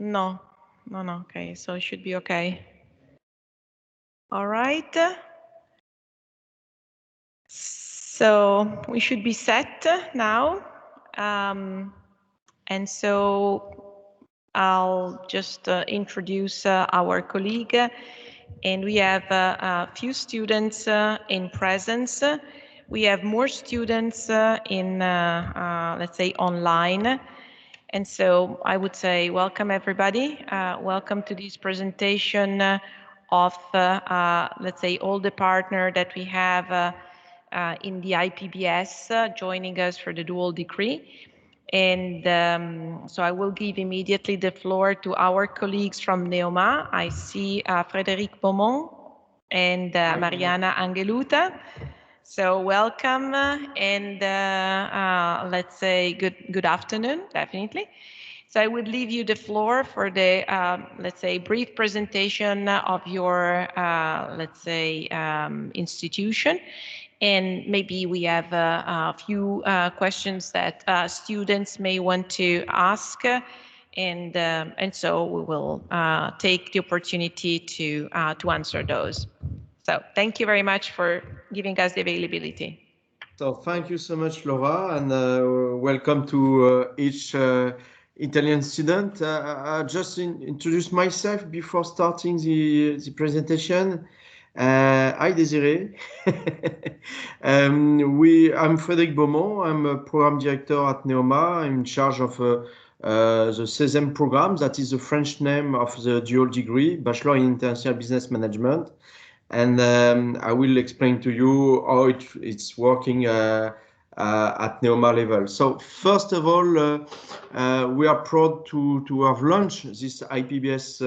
No. Okay, so it should be okay. All right. So we should be set now. And so I'll just introduce our colleague. And we have a few students in presence. We have more students in, let's say, online. And so I would say welcome everybody. Welcome to this presentation of, let's say, all the partners that we have in the IPBS joining us for the dual degree. And so I will give immediately the floor to our colleagues from Neoma. I see Frédéric Beaumont and Mariana Angeluta. So welcome and let's say good afternoon, definitely. So I would leave you the floor for the, let's say, brief presentation of your, let's say, institution. And maybe we have a few questions that students may want to ask. And so we will take the opportunity to answer those. So thank you very much for giving us the availability. So thank you so much, Laura, and welcome to each Italian student. I just introduce myself before starting the presentation. Hi, Desiree. I'm Frédéric Beaumont. I'm a program director at Neoma. I'm in charge of the CESM program. That is the French name of the dual degree, Bachelor in International Business Management. And I will explain to you how it's working at Neoma level. So first of all, we are proud to have launched this IPBS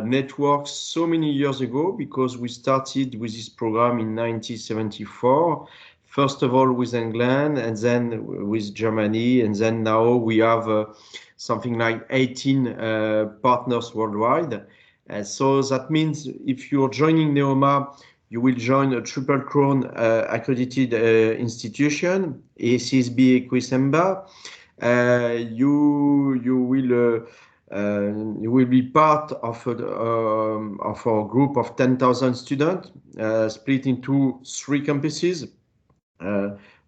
network so many years ago, because we started with this program in 1974. First of all with England, and then with Germany, and then now we have something like 18 partners worldwide. So that means if you're joining Neoma, you will join a Triple Crown accredited institution, ACSB Equisemba. You will be part of our group of 10,000 students, split into 3 campuses.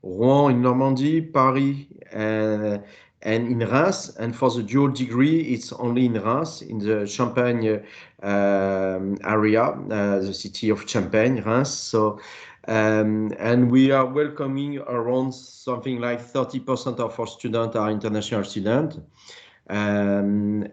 Rouen in Normandy, Paris, and in Reims. And for the dual degree, it's only in Reims, in the Champagne area, the city of Champagne, Reims. So, and we are welcoming around something like 30% of our students are international students. And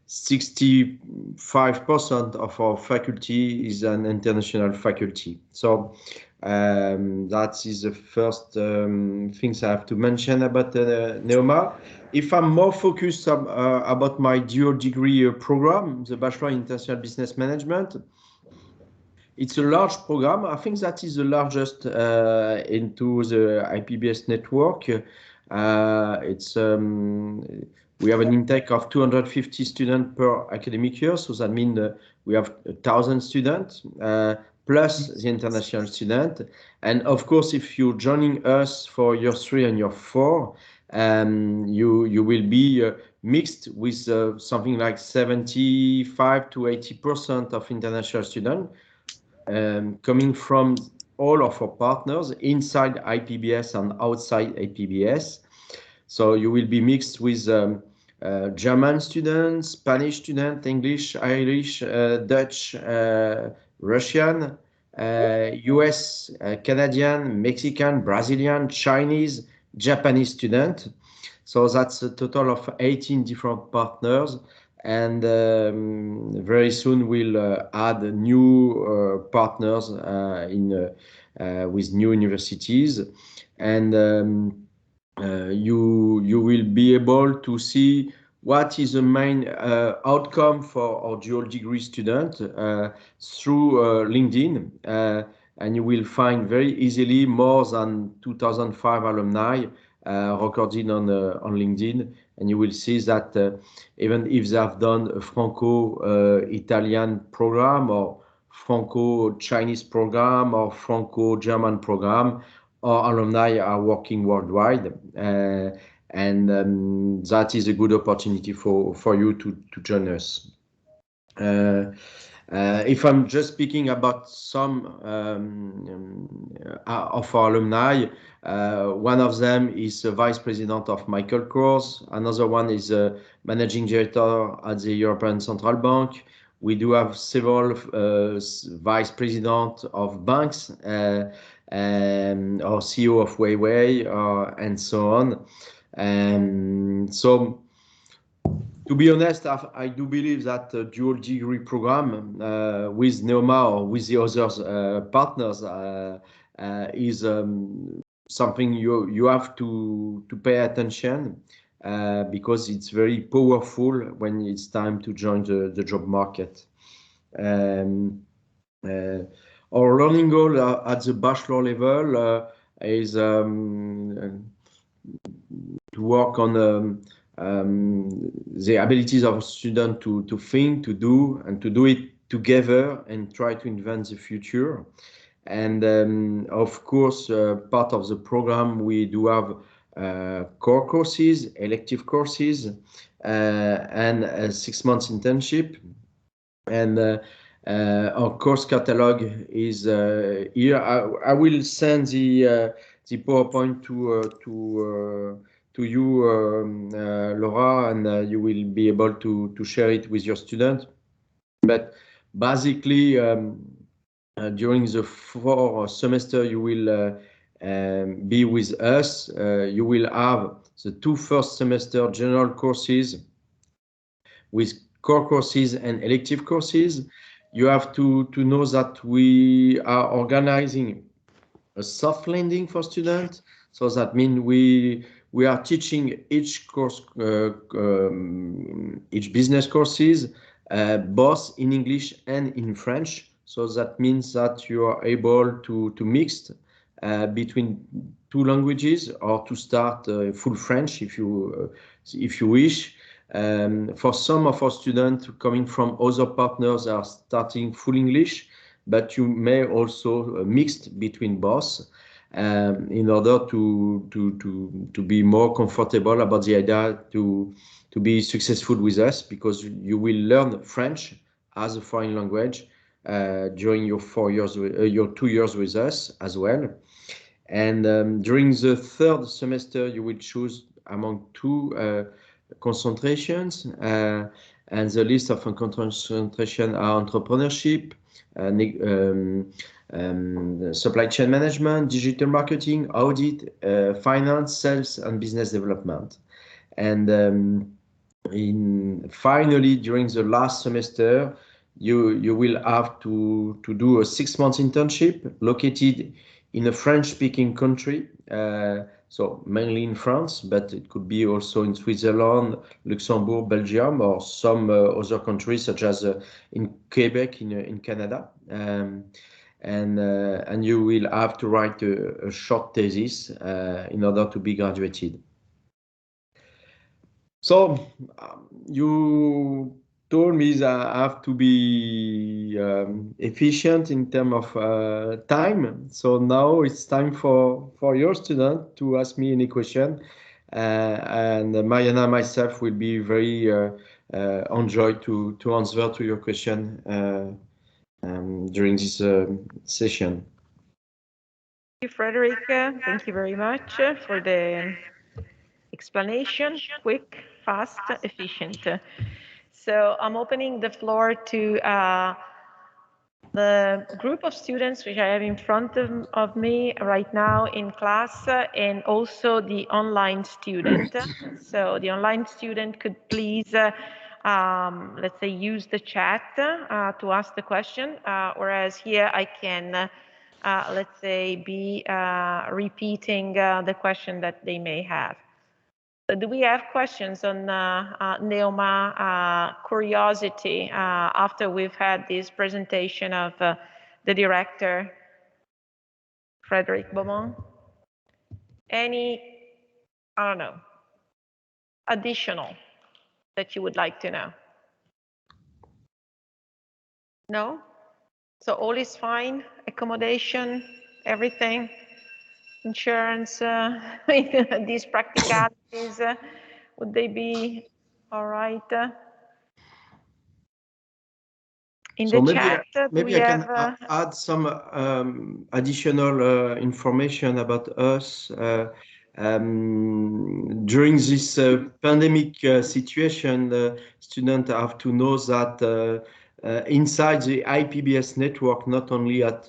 65% of our faculty is an international faculty. So that is the first things I have to mention about Neoma. If I'm more focused about my dual degree program, the Bachelor in International Business Management, it's a large program. I think that is the largest into the IPBS network. We have an intake of 250 students per academic year, so that means we have 1,000 students plus the international student. And of course, if you're joining us for year 3 and year 4, you will be mixed with something like 75 to 80% of international students coming from all of our partners inside IPBS and outside IPBS. So you will be mixed with German students, Spanish students, English, Irish, Dutch, Russian, US, Canadian, Mexican, Brazilian, Chinese, Japanese students. So that's a total of 18 different partners. And very soon we'll add new partners with new universities. And you will be able to see what is the main outcome for our dual degree student through LinkedIn. And you will find very easily more than 2005 alumni recorded on LinkedIn. And you will see that even if they have done a Franco-Italian program or Franco-Chinese program or Franco-German program, our alumni are working worldwide. and that is a good opportunity for you to join us. If I'm just speaking about some of our alumni, one of them is a vice president of Michael Kors. Another one is a managing director at the European Central Bank. We do have several vice presidents of banks, or CEO of Huawei, and so on. So, to be honest, I do believe that dual degree program with Neoma or with the other partners is something you have to pay attention because it's very powerful when it's time to join the job market. Our learning goal at the bachelor level is to work on the abilities of a student to think, to do, and to do it together and try to invent the future. And of course, part of the program, we do have core courses, elective courses, and a 6 months internship. And our course catalog is here. I will send the PowerPoint to you, Laura, and you will be able to share it with your student. But basically, during the 4 semester you will be with us, you will have the 2 first semester general courses with core courses and elective courses. You have to know that we are organizing a soft landing for students. So that means we are teaching each course, each business courses, both in English and in French. So that means that you are able to mix between 2 languages, or to start full French if you wish. For some of our students coming from other partners are starting full English, but you may also mix between both in order to be more comfortable about the idea to be successful with us, because you will learn French as a foreign language during your 4 years, your 2 years with us as well. And during the 3rd semester, you will choose among 2 concentrations, and the list of concentration are entrepreneurship, supply chain management, digital marketing, audit, finance, sales, and business development. And finally, during the last semester, you will have to do a 6 months internship located in a French-speaking country. So mainly in France, but it could be also in Switzerland, Luxembourg, Belgium, or some other countries, such as in Quebec in Canada. And you will have to write a short thesis in order to be graduated. So you told me that I have to be efficient in terms of time. So now it's time for your student to ask me any question, and Mariana and myself will be very enjoyed to answer to your question during this session. Thank you, Frederic. Thank you very much for the explanation. Quick, fast, efficient. So I'm opening the floor to the group of students which I have in front of me right now in class, and also the online student. So the online student could please, let's say, use the chat to ask the question, whereas here I can, let's say, be repeating the question that they may have. Do we have questions on Neoma, curiosity, after we've had this presentation of the director, Frederic Beaumont? Any, I don't know, additional that you would like to know? No? So all is fine, accommodation, everything? insurance, these practicalities, would they be all right? In So the chat, maybe I can add some additional information about us. During this pandemic situation, students have to know that inside the IPBS network, not only at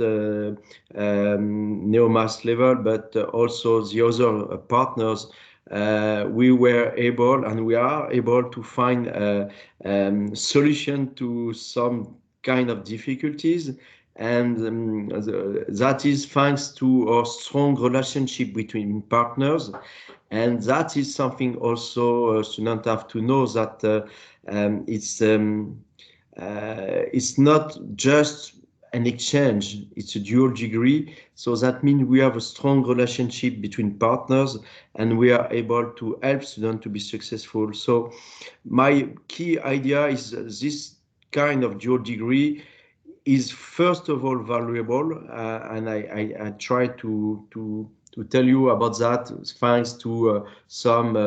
NeoMAS level, but also the other partners, we were able and we are able to find a solution to some kind of difficulties, and that is thanks to our strong relationship between partners. And that is something also students have to know, that it's not just an exchange, it's a dual degree. So that means we have a strong relationship between partners and we are able to help students to be successful. So my key idea is this kind of dual degree is first of all valuable, and I try to tell you about that thanks to some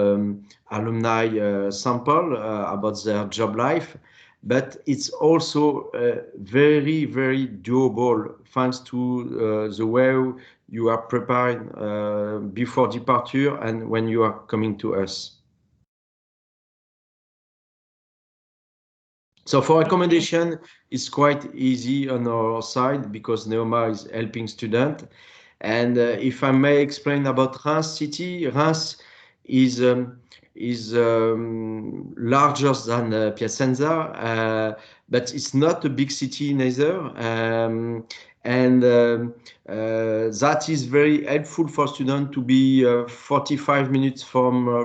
alumni sample about their job life. But it's also very, very doable thanks to the way you are prepared before departure and when you are coming to us. So for accommodation, it's quite easy on our side because Neoma is helping students. And if I may explain about Reims city, Reims is larger than Piacenza, but it's not a big city neither. That is very helpful for students to be 45 minutes from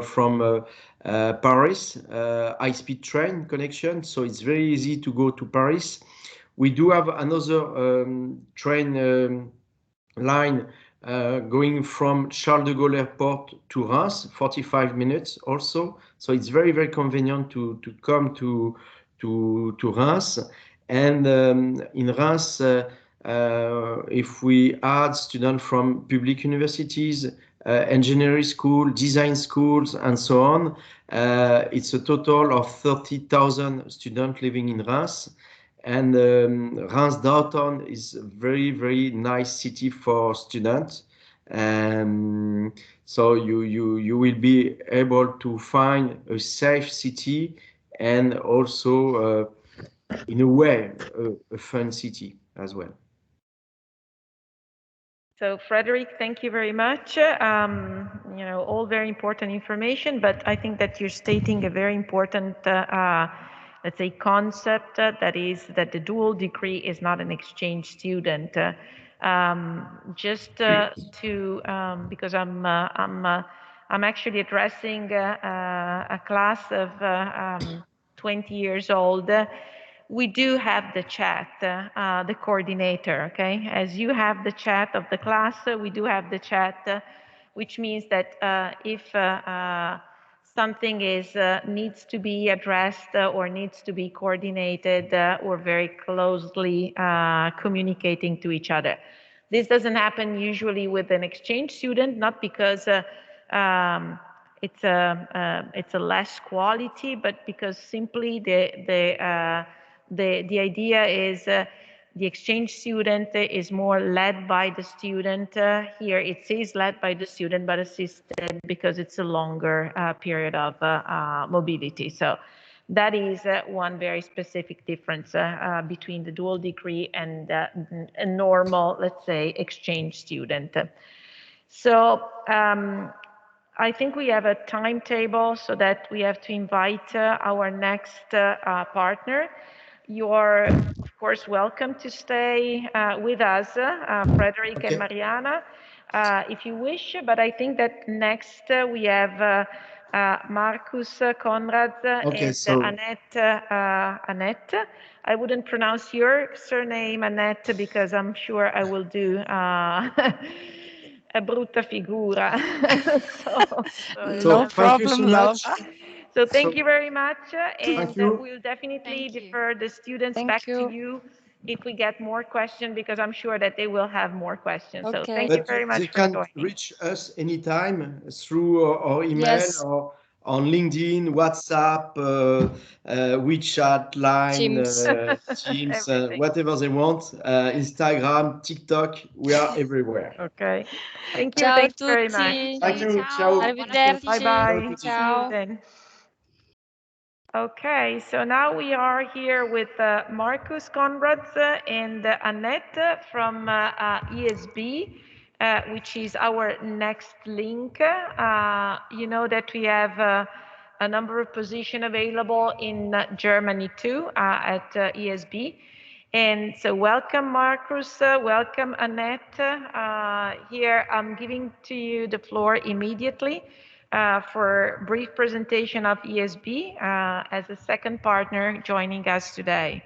Paris, high-speed train connection. So it's very easy to go to Paris. We do have another train line going from Charles de Gaulle Airport to Reims, 45 minutes also. So it's very, very convenient to come to Reims. And in Reims, if we add students from public universities, engineering school, design schools, and so on, it's a total of 30,000 students living in Reims. And Reims downtown is a very, very nice city for students. So you will be able to find a safe city and also, in a way, a fun city as well. So Frederick, thank you very much. All very important information, but I think that you're stating a very important, let's say, concept, that is that the dual degree is not an exchange student. Because I'm actually addressing a class of 20 years old. We do have the chat, the coordinator, okay? As you have the chat of the class, we do have the chat, which means that if something needs to be addressed or needs to be coordinated, we're very closely communicating to each other. This doesn't happen usually with an exchange student, not because it's a less quality, but because simply the idea is the exchange student is more led by the student. Here it says led by the student, but assisted because it's a longer period of mobility. So that is one very specific difference between the dual degree and a normal, let's say, exchange student. So I think we have a timetable so that we have to invite our next partner. You are, of course, welcome to stay with us, Frederick and Mariana, if you wish. But I think that next we have Marcus Conrad and Annette. I wouldn't pronounce your surname, Annette, because I'm sure I will do a brutta figura. No problem, love. So thank you very much, and we'll definitely defer the students back to you if we get more questions, because I'm sure that they will have more questions. So Okay. thank you But very much they for can joining. reach us anytime through our email Yes. or on LinkedIn, WhatsApp, WeChat, Line, Teams. Teams, Everything. whatever they want, Instagram, TikTok, we are everywhere. Okay. Thank you. Ciao a Thank you very much. tutti. Thank you. Ciao, Ciao. buona Arrivederci. Bye serata. bye. See Ciao. you then. Okay, so now we are here with Marcus Conrads and Annette from ESB, which is our next link. You know that we have a number of positions available in Germany too at ESB. And so welcome, Marcus, welcome, Annette. Here I'm giving to you the floor immediately for a brief presentation of ESB as a second partner joining us today.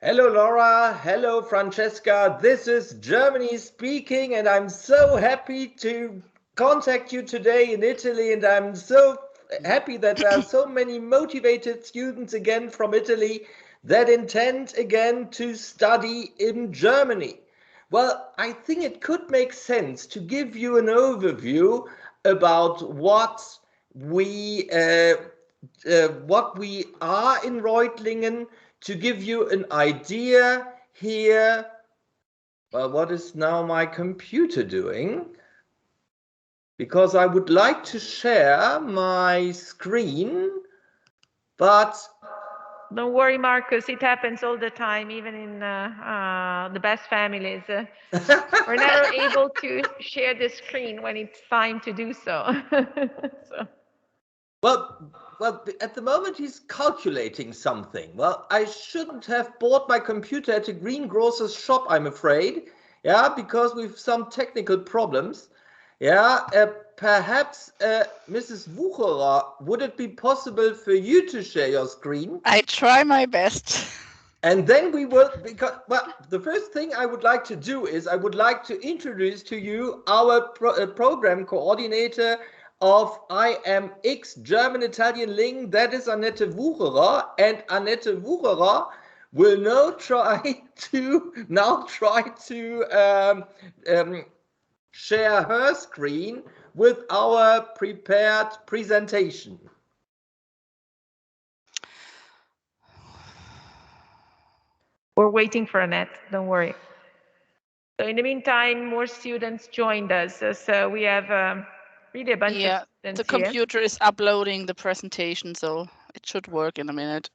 Hello, Laura. Hello, Francesca. This is Germany speaking, and I'm so happy to contact you today in Italy. And I'm so happy that there are so many motivated students again from Italy that intend again to study in Germany. Well, I think it could make sense to give you an overview about what we are in Reutlingen, to give you an idea here. Well, what is now my computer doing? Because I would like to share my screen, but don't worry, Marcus, it happens all the time, even in the best families. We're never able to share the screen when it's time to do so. So. Well, at the moment he's calculating something. Well, I shouldn't have bought my computer at a greengrocer's shop, I'm afraid. Yeah, because we've some technical problems. Yeah, perhaps Mrs. Wucherer, would it be possible for you to share your screen? I try my best. And then we will, because, well, the first thing I would like to do is I would like to introduce to you our program coordinator of IMX German-Italian Link, that is Annette Wucherer, and Annette Wucherer will now try to share her screen with our prepared presentation. We're waiting for Annette, don't worry. So in the meantime, more students joined us. So we have really a bunch of students the computer is uploading the presentation, so it should work in a minute.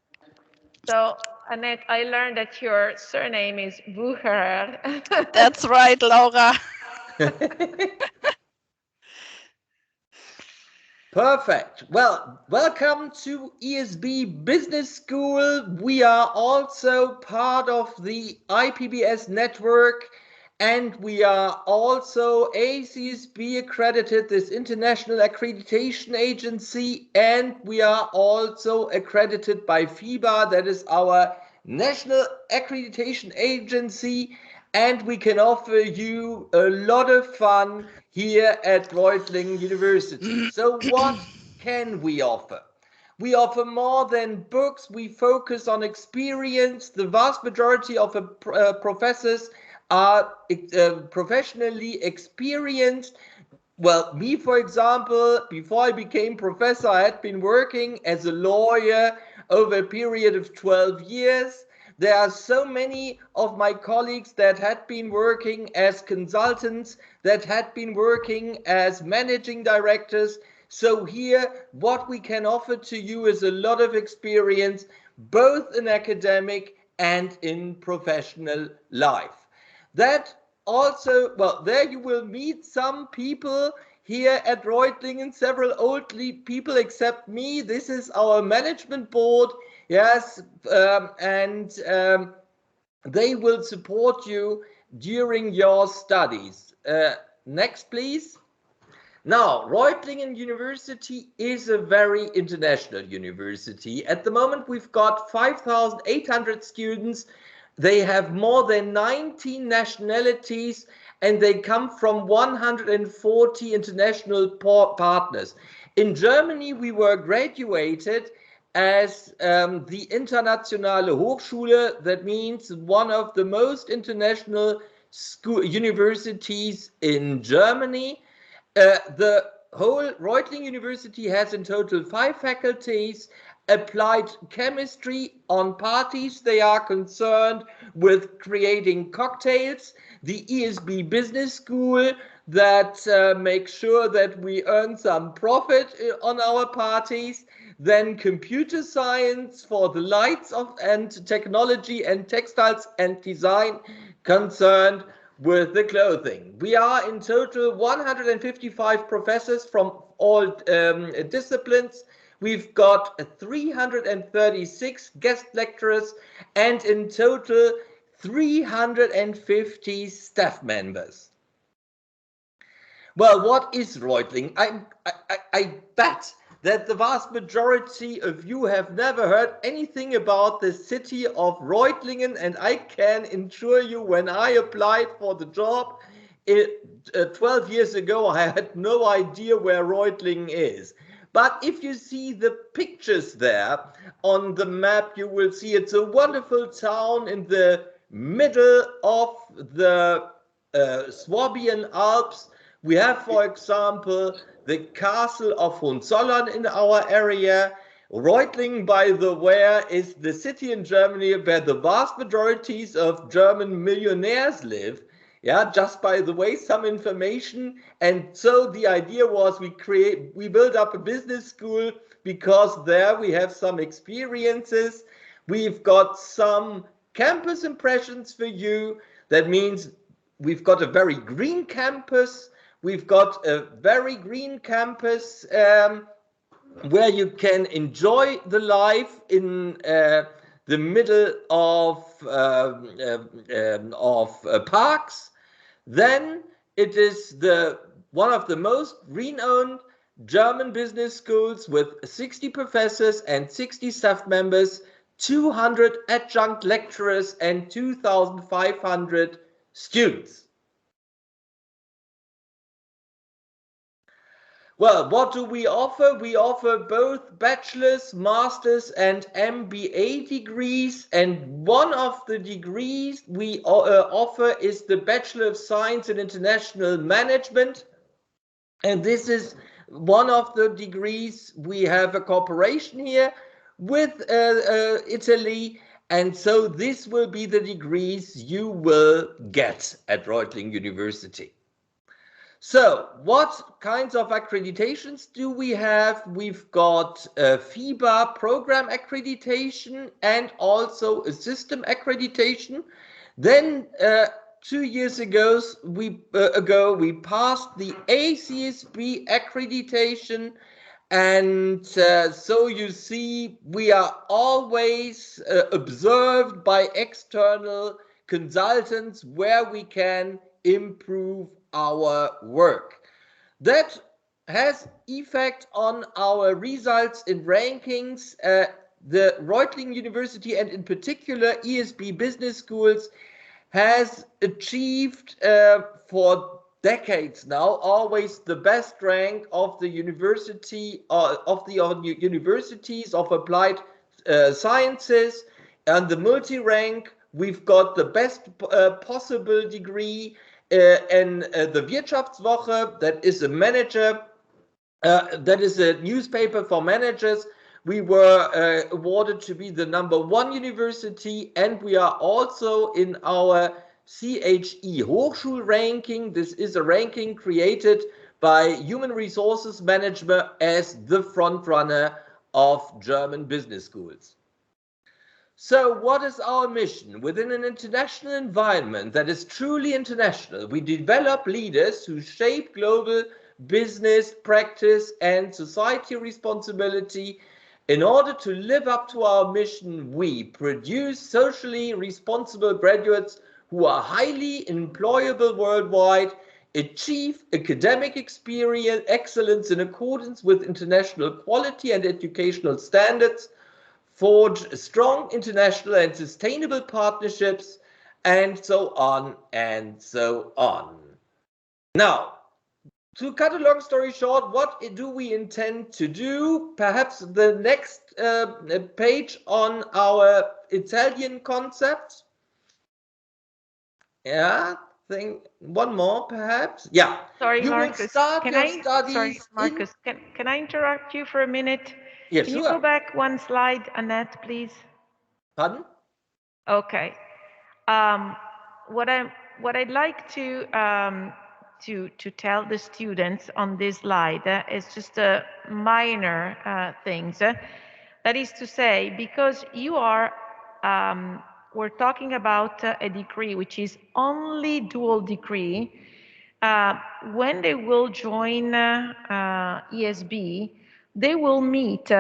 So Annette, I learned that your surname is Wucherer. That's right, Laura. Perfect. Well, welcome to ESB Business School. We are also part of the IPBS network, and we are also ACSB accredited, this international accreditation agency, and we are also accredited by FIBA, that is our national accreditation agency, and we can offer you a lot of fun here at Reutlingen University. So what can we offer? We offer more than books. We focus on experience. The vast majority of professors are professionally experienced. Well, me, for example, before I became professor, I had been working as a lawyer over a period of 12 years. There are so many of my colleagues that had been working as consultants, that had been working as managing directors. So here, what we can offer to you is a lot of experience, both in academic and in professional life. That also, well, there you will meet some people here at Reutlingen, several old people except me. This is our management board. Yes, they will support you during your studies. Next, please. Now, Reutlingen University is a very international university. At the moment, we've got 5,800 students. They have more than 19 nationalities, and they come from 140 international partners. In Germany, we were graduated as the Internationale Hochschule. That means one of the most international universities in Germany. The whole Reutling University has in total 5 faculties. Applied chemistry on parties, they are concerned with creating cocktails. The ESB Business School that makes sure that we earn some profit on our parties. Then computer science for the lights and technology and textiles and design concerned with the clothing. We are in total 155 professors from all disciplines. We've got 336 guest lecturers and in total 350 staff members. Well, what is Reutling? I bet that the vast majority of you have never heard anything about the city of Reutlingen, and I can assure you, when I applied for the job 12 years ago, I had no idea where Reutlingen is. But if you see the pictures there on the map, you will see it's a wonderful town in the middle of the Swabian Alps. We have, for example, the castle of Hohenzollern in our area. Reutlingen, by the way, is the city in Germany where the vast majorities of German millionaires live. Yeah, just by the way, some information. And so the idea was we build up a business school because there we have some experiences. We've got some campus impressions for you. That means we've got a very green campus. We've got a very green campus where you can enjoy the life in the middle of parks. Then it is one of the most renowned German business schools with 60 professors and 60 staff members, 200 adjunct lecturers and 2,500 students. Well, what do we offer? We offer both bachelor's, master's, and MBA degrees. And one of the degrees we offer is the Bachelor of Science in International Management. And this is one of the degrees. We have a cooperation here with Italy. And so this will be the degrees you will get at Reutlingen University. So what kinds of accreditations do we have? We've got FIBA program accreditation and also a system accreditation. Then 2 years ago, we passed the ACSB accreditation. And so you see, we are always observed by external consultants where we can improve our work. That has effect on our results in rankings. The Reutlingen University, and in particular ESB Business Schools, has achieved for decades now always the best rank of the university of the universities of applied sciences. And the multi-rank, we've got the best possible degree in the Wirtschaftswoche. That is a manager, that is a newspaper for managers. We were awarded to be the #1 university, and we are also in our CHE Hochschul ranking. This is a ranking created by Human Resources Management as the front runner of German business schools. So what is our mission? Within an international environment that is truly international, we develop leaders who shape global business practice and society responsibility. In order to live up to our mission, we produce socially responsible graduates who are highly employable worldwide, achieve academic experience excellence in accordance with international quality and educational standards, forge strong international and sustainable partnerships, and so on and so on. Now, to cut a long story short, what do we intend to do? Perhaps the next page on our Italian concept. Yeah, think one more perhaps. Yeah. Sorry, You Marcus. will start your studies. Sorry, Marcus. Can I interrupt you for a minute? Yeah, Can sure. you go back one slide, Annette, please? Pardon? Okay. What I'd like to tell the students on this slide is just a minor things. That is to say, because you are, we're talking about a degree which is only dual degree. When they will join ESB, they will meet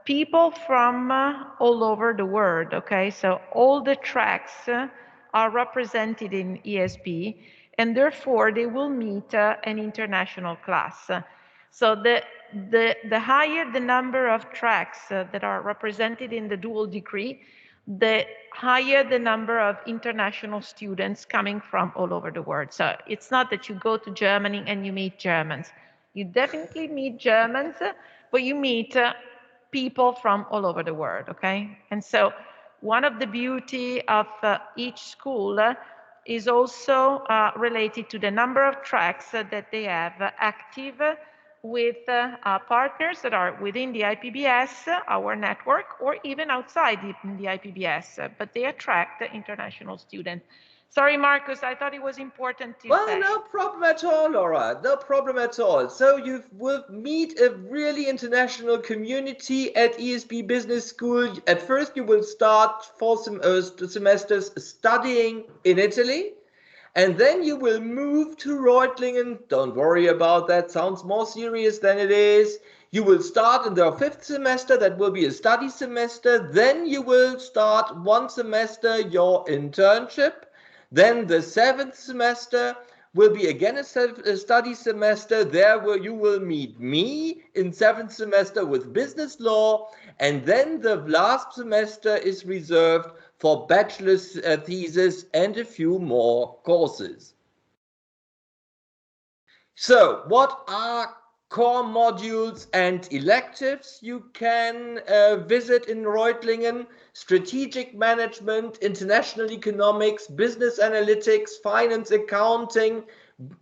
people from all over the world, okay? So all the tracks are represented in ESB, and therefore they will meet an international class. So the higher the number of tracks that are represented in the dual degree, the higher the number of international students coming from all over the world. So it's not that you go to Germany and you meet Germans. You definitely meet Germans, but you meet people from all over the world, okay? And so one of the beauty of each school is also related to the number of tracks that they have active with partners that are within the IPBS, our network, or even outside the IPBS, but they attract international students. Sorry, Marcus, I thought it was important to say. Well, no problem at all, Laura. No problem at all. So you will meet a really international community at ESB Business School. At first, you will start 4 semesters studying in Italy. And then you will move to Reutlingen. Don't worry about that. Sounds more serious than it is. You will start in the 5th semester. That will be a study semester. Then you will start 1 semester your internship. Then the 7th semester will be again a study semester. There where you will meet me in 7th semester with business law. And then the last semester is reserved for bachelor's thesis and a few more courses. So what are core modules and electives you can visit in Reutlingen? Strategic management, international economics, business analytics, finance accounting,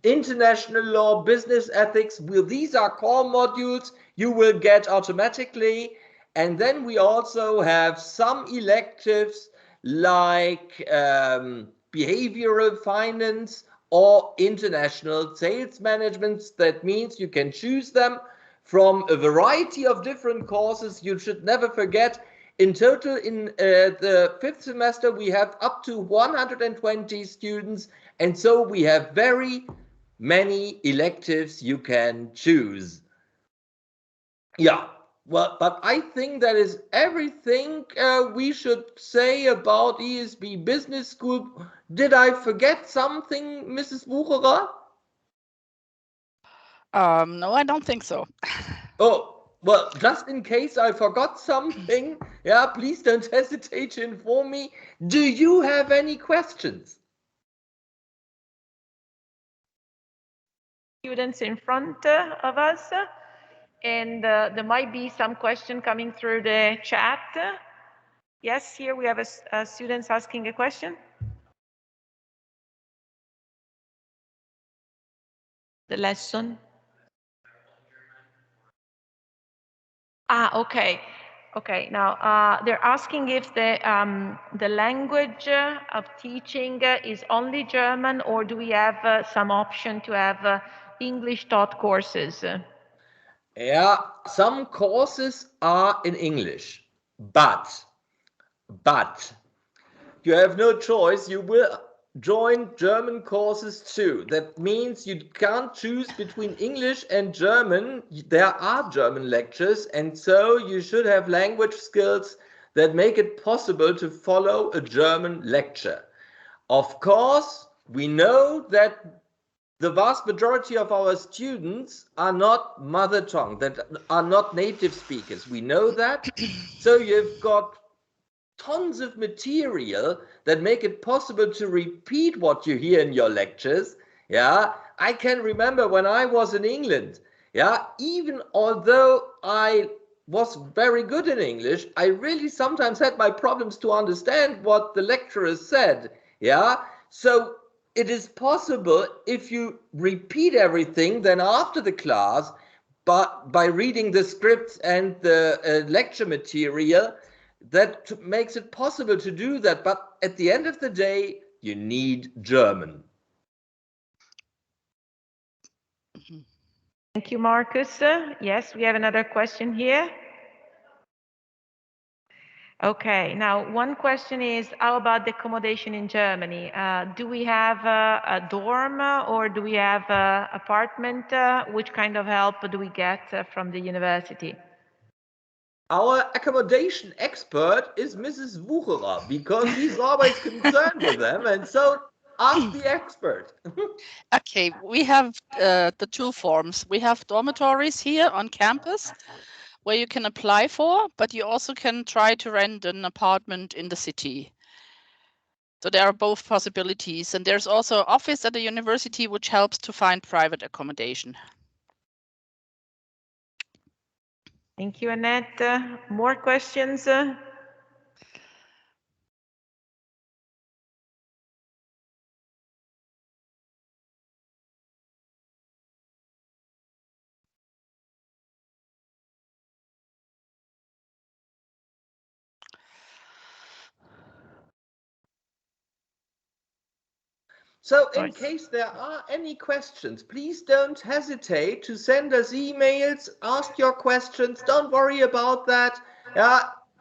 international law, business ethics. Well, these are core modules you will get automatically. And then we also have some electives like behavioral finance or international sales management. That means you can choose them from a variety of different courses. You should never forget, in total in the 5th semester we have up to 120 students, and so we have very many electives you can choose. Yeah. Well, but I think that is everything we should say about ESB Business School. Did I forget something, Mrs. Wucherer? No, I don't think so. Oh, well, just in case I forgot something, yeah, please don't hesitate to inform me. Do you have any questions? Students in front of us. And there might be some question coming through the chat. Yes, here we have a student asking a question. The lesson. Okay. Okay, now they're asking if the language of teaching is only German, or do we have some option to have English taught courses? Yeah, some courses are in English, but you have no choice. You will join German courses too. That means you can't choose between English and German. There are German lectures, and so you should have language skills that make it possible to follow a German lecture. Of course, we know that the vast majority of our students are not mother tongue, that are not native speakers. We know that. So you've got tons of material that make it possible to repeat what you hear in your lectures. Yeah, I can remember when I was in England. Yeah, even although I was very good in English, I really sometimes had my problems to understand what the lecturers said. Yeah, so it is possible if you repeat everything, then after the class, but by reading the scripts and the lecture material, that makes it possible to do that. But at the end of the day, you need German. Thank you, Marcus. Yes, we have another question here. Okay, now one question is, how about the accommodation in Germany? Do we have a dorm or do we have an apartment? Which kind of help do we get from the university? Our accommodation expert is Mrs. Wucherer because he's always concerned with them, and so ask the expert. Okay, we have the two forms. We have dormitories here on campus where you can apply for, but you also can try to rent an apartment in the city. So there are both possibilities. And there's also an office at the university which helps to find private accommodation. Thank you, Annette. More questions? So in case there are any questions, please don't hesitate to send us emails, ask your questions. Don't worry about that.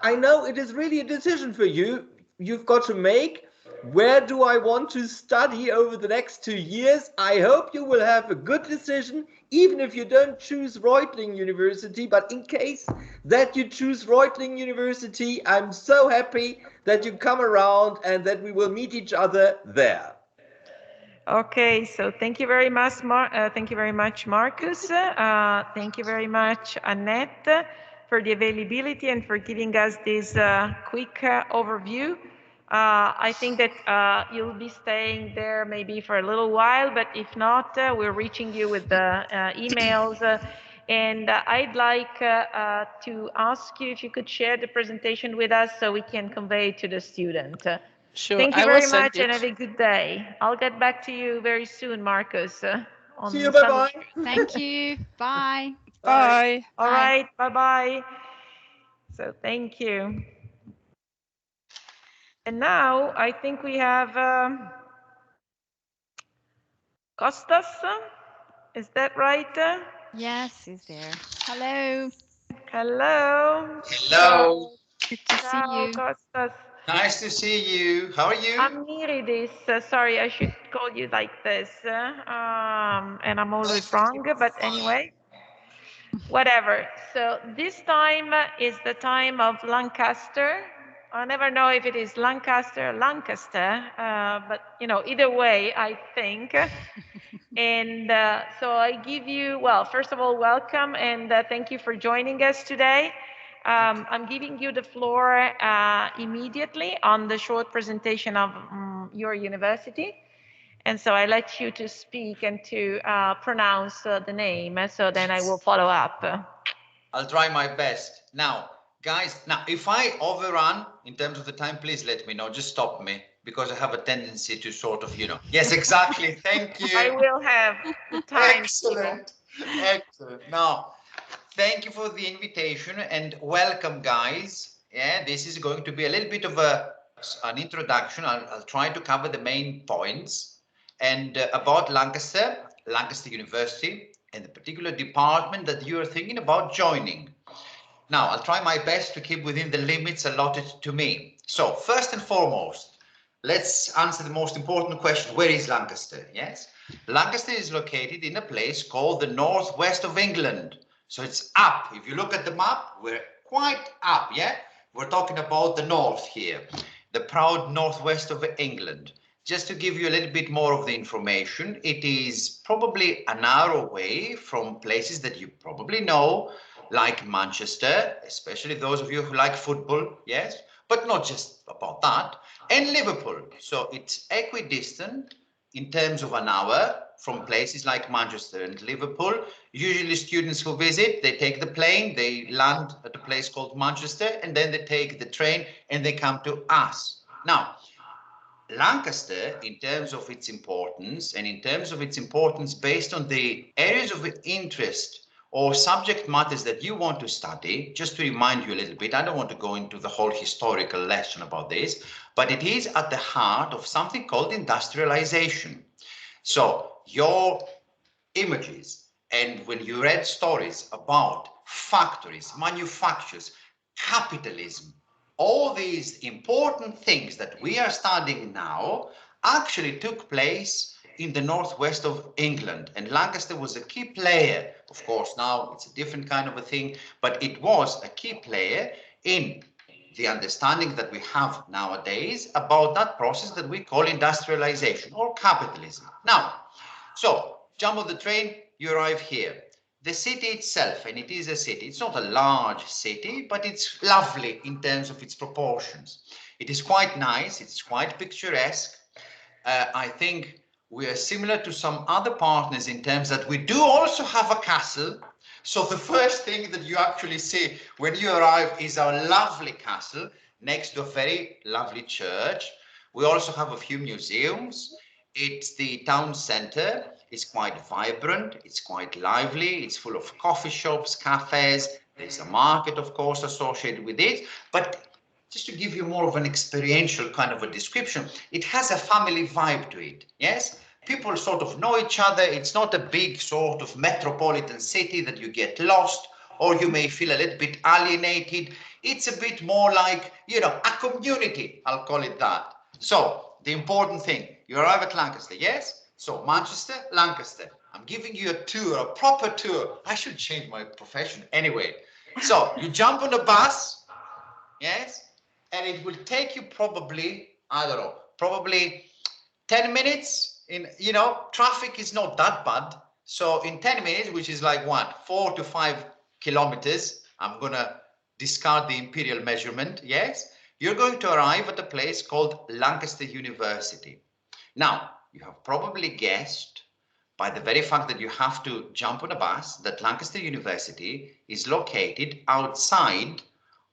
I know it is really a decision for you. You've got to make. Where do I want to study over the next 2 years? I hope you will have a good decision, even if you don't choose Reutlingen University. But in case that you choose Reutlingen University, I'm so happy that you come around and that we will meet each other there. Okay, so thank you very much, thank you very much, Marcus. Thank you very much, Annette, for the availability and for giving us this quick overview. I think that you'll be staying there maybe for a little while, but if not, we're reaching you with the emails. And I'd like to ask you if you could share the presentation with us so we can convey it to the student. Sure. Thank you very much and have a good day. I'll get back to you very soon, Marcus. See you, bye-bye. Thank you. Bye. Bye. All right, bye-bye. So thank you. And now I think we have Kostas. Is that right? Yes, he's there. Hello. Hello. Hello. Good to see Ciao, you. Kostas. Nice to see you. How are you? I'm Miridis. Sorry, I should call you like this. And I'm always wrong, but anyway. Whatever. So this time is the time of Lancaster. I never know if it is Lancaster or Lancaster, but you know, either way, I think. And so I give you, well, first of all, welcome and thank you for joining us today. I'm giving you the floor immediately on the short presentation of your university. And so I let you to speak and to pronounce the name, so then I will follow up. I'll try my best. Now, guys, if I overrun in terms of the time, please let me know. Just stop me, because I have a tendency to sort of, yes, exactly. Thank you. I will have the time. Excellent. Excellent. Now, thank you for the invitation and welcome, guys. Yeah, this is going to be a little bit of an introduction. I'll try to cover the main points. And about Lancaster University, and the particular department that you are thinking about joining. Now, I'll try my best to keep within the limits allotted to me. So, first and foremost, let's answer the most important question. Where is Lancaster? Yes, Lancaster is located in a place called the northwest of England. So it's up. If you look at the map, we're quite up, yeah? We're talking about the north here, the proud northwest of England. Just to give you a little bit more of the information, it is probably an hour away from places that you probably know, like Manchester, especially those of you who like football, yes, but not just about that, and Liverpool. So it's equidistant in terms of an hour from places like Manchester and Liverpool. Usually students who visit, they take the plane, they land at a place called Manchester, and then they take the train and they come to us. Now, Lancaster, in terms of its importance, and in terms of its importance based on the areas of interest or subject matters that you want to study, just to remind you a little bit, I don't want to go into the whole historical lesson about this, but it is at the heart of something called industrialization. So your images, and when you read stories about factories, manufacturers, capitalism, all these important things that we are studying now actually took place in the northwest of England, and Lancaster was a key player. Of course, now it's a different kind of a thing, but it was a key player in the understanding that we have nowadays about that process that we call industrialization or capitalism. Now, so jump on the train, you arrive here. The city itself, and it is a city, it's not a large city, but it's lovely in terms of its proportions. It is quite nice, it's quite picturesque. I think we are similar to some other partners in terms that we do also have a castle. So the first thing that you actually see when you arrive is our lovely castle next to a very lovely church. We also have a few museums. It's the town center. It's quite vibrant. It's quite lively. It's full of coffee shops, cafes. There's a market, of course, associated with it. But just to give you more of an experiential kind of a description, it has a family vibe to it. Yes, people sort of know each other. It's not a big sort of metropolitan city that you get lost or you may feel a little bit alienated. It's a bit more like, you know, a community, I'll call it that. So the important thing, you arrive at Lancaster, yes? So Manchester, Lancaster. I'm giving you a tour, a proper tour. I should change my profession anyway. So you jump on a bus, yes? And it will take you probably, I don't know, probably 10 minutes. In, you know, traffic is not that bad. So in 10 minutes, which is like what, 4 to 5 kilometers, I'm going to discard the imperial measurement, yes? You're going to arrive at a place called Lancaster University. Now, you have probably guessed by the very fact that you have to jump on a bus that Lancaster University is located outside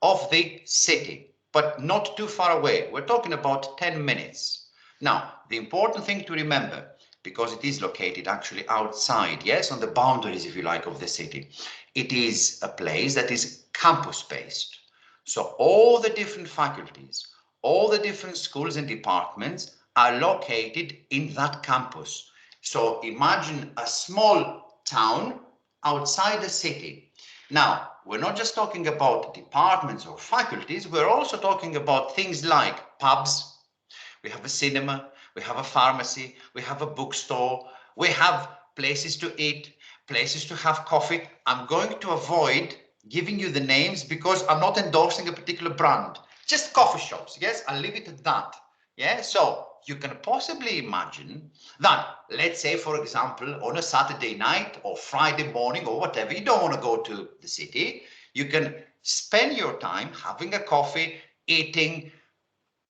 of the city, but not too far away. We're talking about 10 minutes. Now, the important thing to remember, because it is located actually outside, yes, on the boundaries, if you like, of the city, it is a place that is campus-based. So all the different faculties, all the different schools and departments are located in that campus. So imagine a small town outside the city. Now, we're not just talking about departments or faculties, we're also talking about things like pubs. We have a cinema, we have a pharmacy, we have a bookstore, we have places to eat, places to have coffee. I'm going to avoid giving you the names because I'm not endorsing a particular brand, just coffee shops. Yes, I'll leave it at that. Yeah, so you can possibly imagine that, let's say, for example, on a Saturday night or Friday morning or whatever, you don't want to go to the city. You can spend your time having a coffee, eating,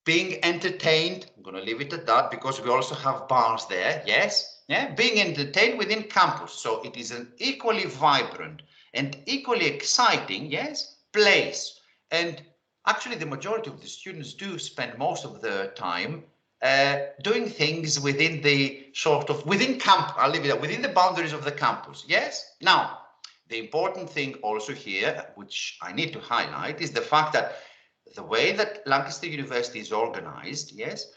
being entertained. I'm going to leave it at that because we also have bars there. Yes, yeah, being entertained within campus. So it is an equally vibrant and equally exciting, yes, place. And actually, the majority of the students do spend most of their time doing things within the sort of, within camp, I'll leave it at, within the boundaries of the campus. Yes. Now, the important thing also here, which I need to highlight, is the fact that the way that Lancaster University is organized, yes,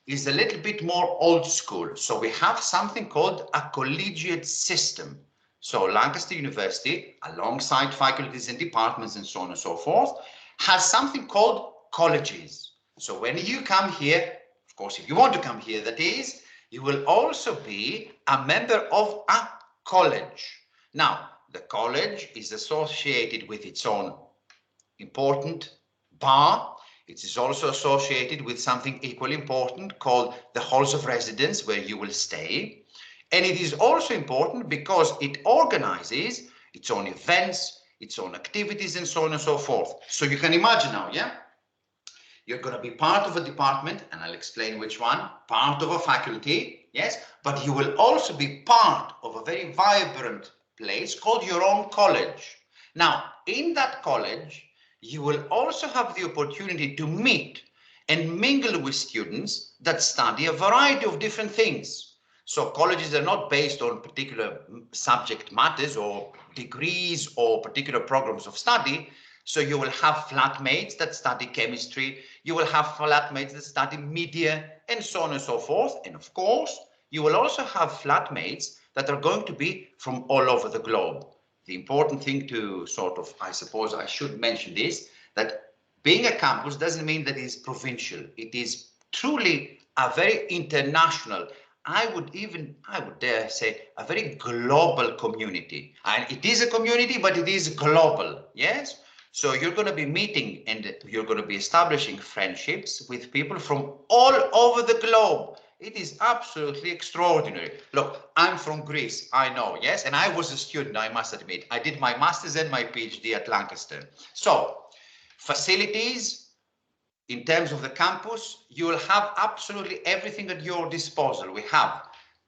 is a little bit more old school. So we have something called a collegiate system. So Lancaster University, alongside faculties and departments and so on and so forth, has something called colleges. So when you come here, of course, if you want to come here, that is, you will also be a member of a college. Now, the college is associated with its own important bar. It is also associated with something equally important called the halls of residence, where you will stay. And it is also important because it organizes its own events, its own activities, and so on and so forth. So you can imagine now, yeah? You're going to be part of a department, and I'll explain which one, part of a faculty, yes, but you will also be part of a very vibrant place called your own college. Now, in that college, you will also have the opportunity to meet and mingle with students that study a variety of different things. So colleges are not based on particular subject matters or degrees or particular programs of study. So you will have flatmates that study chemistry, you will have flatmates that study media, and so on and so forth. And of course, you will also have flatmates that are going to be from all over the globe. The important thing to sort of, I suppose I should mention this, that being a campus doesn't mean that it is provincial. It is truly a very international, I would dare say, a very global community. And it is a community, but it is global, yes? So you're going to be meeting and you're going to be establishing friendships with people from all over the globe. It is absolutely extraordinary. Look, I'm from Greece, I know, yes? And I was a student, I must admit. I did my master's and my PhD at Lancaster. So, facilities, in terms of the campus, you will have absolutely everything at your disposal. We have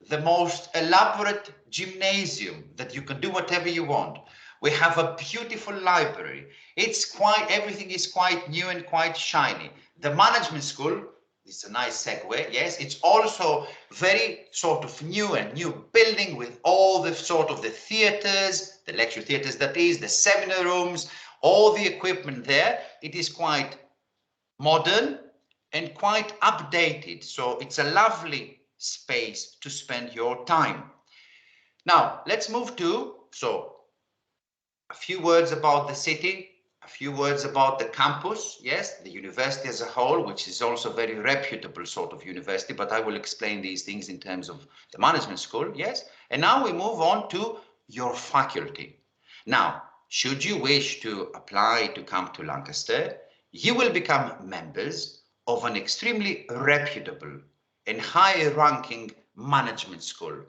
the most elaborate gymnasium that you can do whatever you want. We have a beautiful library. Everything is quite new and quite shiny. The management school, it's a nice segue, yes, it's also very sort of new building with all the sort of the theaters, the lecture theaters that is, the seminar rooms, all the equipment there. It is quite modern and quite updated. So it's a lovely space to spend your time. Now, let's move to, a few words about the city, a few words about the campus, yes, the university as a whole, which is also a very reputable sort of university, but I will explain these things in terms of the management school, yes. And now we move on to your faculty. Now, should you wish to apply to come to Lancaster, you will become members of an extremely reputable and high-ranking management school.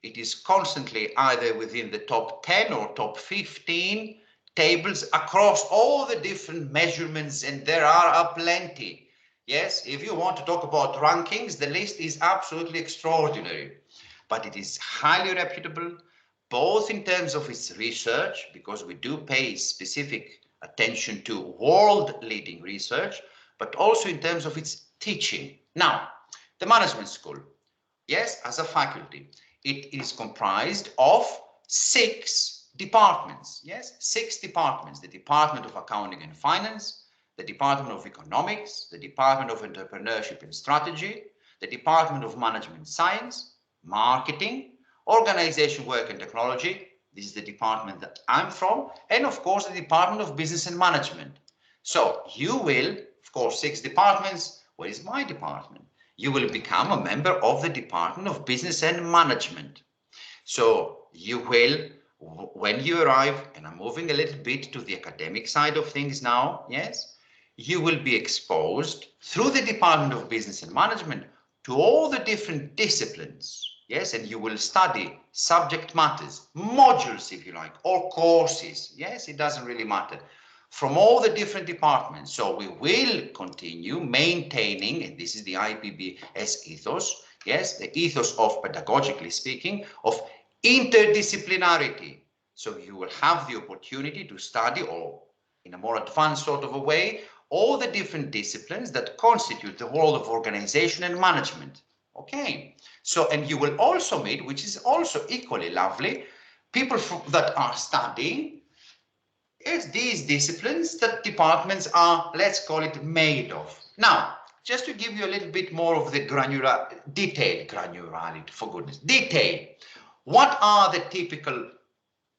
It is constantly either within the top 10 or top 15 tables across all the different measurements, and there are plenty. Yes, if you want to talk about rankings, the list is absolutely extraordinary. But it is highly reputable, both in terms of its research, because we do pay specific attention to world-leading research, but also in terms of its teaching. Now, the management school, yes, as a faculty, it is comprised of 6 departments, yes, 6 departments: the Department of Accounting and Finance, the Department of Economics, the Department of Entrepreneurship and Strategy, the Department of Management Science, Marketing, Organization, Work and Technology. This is the department that I'm from, and of course the Department of Business and Management. So you will, of course, 6 departments. Where is my department? You will become a member of the Department of Business and Management. So you will, when you arrive, and I'm moving a little bit to the academic side of things now, yes, you will be exposed through the Department of Business and Management to all the different disciplines, yes, and you will study subject matters, modules if you like, or courses, yes, it doesn't really matter, from all the different departments. So we will continue maintaining, and this is the IPBS ethos, yes, the ethos of, pedagogically speaking, of interdisciplinarity. So you will have the opportunity to study, or in a more advanced sort of a way, all the different disciplines that constitute the world of organization and management. Okay, so, and you will also meet, which is also equally lovely, people that are studying these disciplines that departments are, let's call it, made of. Now, just to give you a little bit more of the granularity, for goodness, detail. What are the typical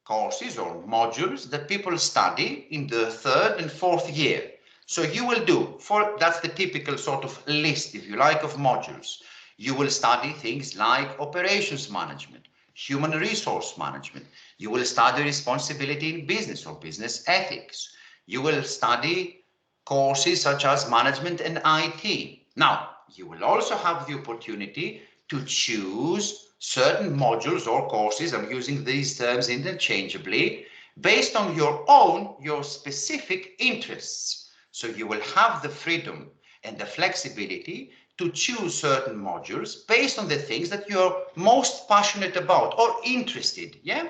courses or modules that people study in the 3rd and 4th year? So you will do, that's the typical sort of list, if you like, of modules. You will study things like operations management, human resource management. You will study responsibility in business or business ethics. You will study courses such as management and IT. Now, you will also have the opportunity to choose certain modules or courses, I'm using these terms interchangeably, based on your specific interests. So you will have the freedom and the flexibility to choose certain modules based on the things that you're most passionate about or interested. Yeah.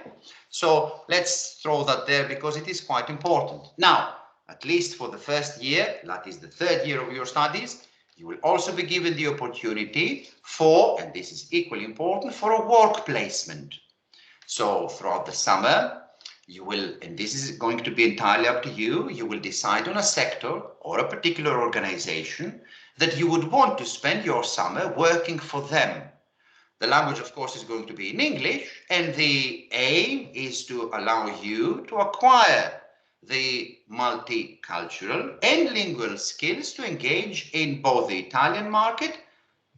So let's throw that there because it is quite important. Now, at least for the first year, that is the third year of your studies, you will also be given the opportunity for, and this is equally important, for a work placement. So throughout the summer, you will, and this is going to be entirely up to you, you will decide on a sector or a particular organization that you would want to spend your summer working for them. The language, of course, is going to be in English, and the aim is to allow you to acquire the multicultural and lingual skills to engage in both the Italian market,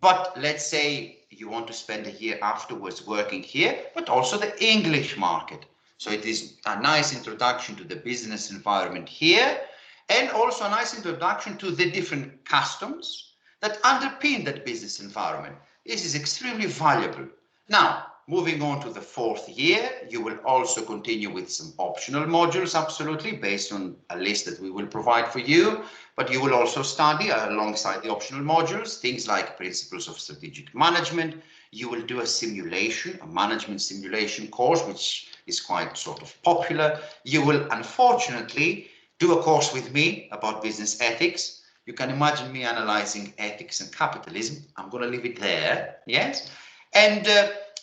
but let's say you want to spend a year afterwards working here, but also the English market. So it is a nice introduction to the business environment here, and also a nice introduction to the different customs that underpin that business environment. This is extremely valuable. Now, moving on to the fourth year, you will also continue with some optional modules, absolutely, based on a list that we will provide for you. But you will also study alongside the optional modules, things like principles of strategic management. You will do a simulation, a management simulation course, which is quite sort of popular. You will, unfortunately, do a course with me about business ethics. You can imagine me analyzing ethics and capitalism. I'm going to leave it there, yes? And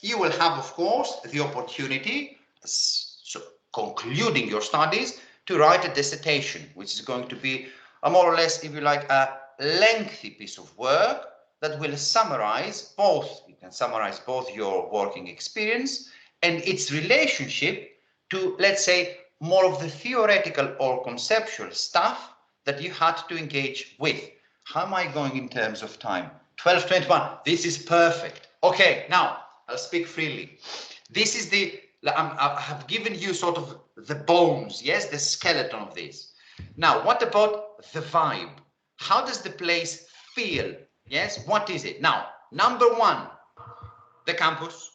you will have, of course, the opportunity, so concluding your studies, to write a dissertation, which is going to be a more or less, if you like, a lengthy piece of work that will summarize both, you can summarize both your working experience and its relationship to, let's say, more of the theoretical or conceptual stuff that you had to engage with. How am I going in terms of time? 12:21. This is perfect. Okay, now I'll speak freely. This is I have given you sort of the bones, yes, the skeleton of this. Now, what about the vibe? How does the place feel? Yes, what is it? Now, number one, the campus,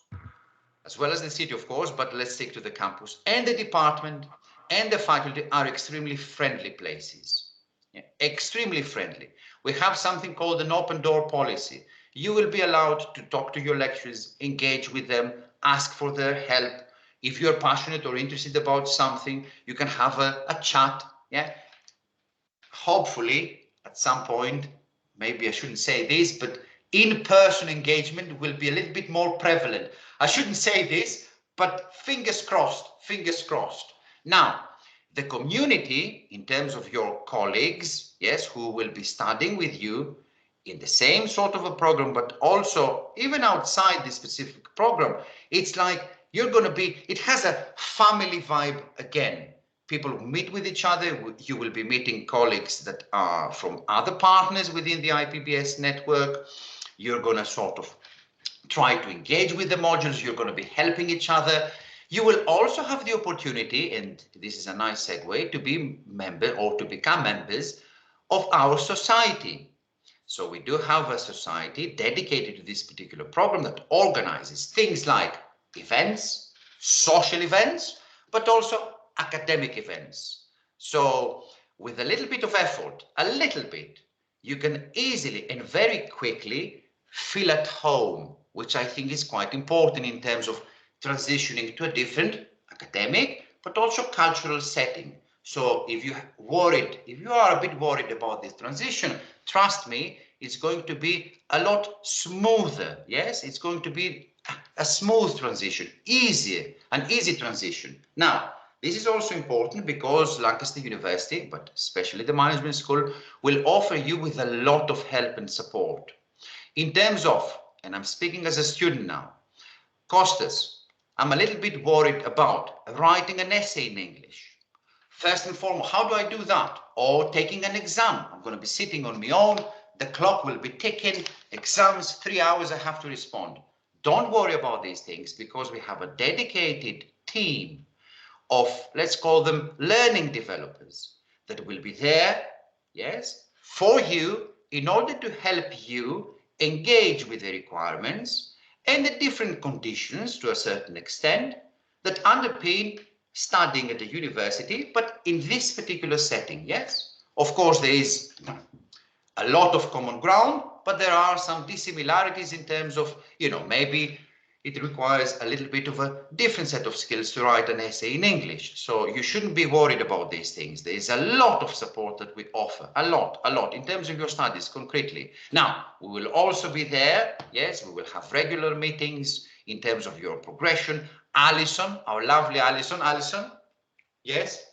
as well as the city, of course, but let's stick to the campus, and the department and the faculty are extremely friendly places. Yeah, extremely friendly. We have something called an open door policy. You will be allowed to talk to your lecturers, engage with them, ask for their help. If you're passionate or interested about something, you can have a chat. Yeah. Hopefully, at some point, maybe I shouldn't say this, but in-person engagement will be a little bit more prevalent. I shouldn't say this, but fingers crossed, fingers crossed. Now, the community, in terms of your colleagues, yes, who will be studying with you in the same sort of a program, but also even outside this specific program, it's like you're going to be, it has a family vibe again. People meet with each other. You will be meeting colleagues that are from other partners within the IPBS network. You're going to sort of try to engage with the modules. You're going to be helping each other. You will also have the opportunity, and this is a nice segue, to be member or to become members of our society. So we do have a society dedicated to this particular program that organizes things like events, social events, but also academic events. So with a little bit of effort, a little bit, you can easily and very quickly feel at home, which I think is quite important in terms of transitioning to a different academic, but also cultural setting. So if you are a bit worried about this transition, trust me, it's going to be a lot smoother. Yes, it's going to be a smooth transition, an easy transition. Now, this is also important because Lancaster University, but especially the management school, will offer you with a lot of help and support. In terms of, and I'm speaking as a student now, Costas, I'm a little bit worried about writing an essay in English. First and foremost, how do I do that? Or taking an exam. I'm going to be sitting on my own. The clock will be ticking. Exams, 3 hours, I have to respond. Don't worry about these things because we have a dedicated team of, let's call them learning developers that will be there, yes, for you in order to help you engage with the requirements and the different conditions to a certain extent that underpin studying at the university, but in this particular setting, yes. Of course, there is a lot of common ground, but there are some dissimilarities in terms of, maybe it requires a little bit of a different set of skills to write an essay in English. So you shouldn't be worried about these things. There is a lot of support that we offer, a lot in terms of your studies concretely. Now, we will also be there. Yes, we will have regular meetings in terms of your progression. Alison, our lovely Alison. Alison, yes?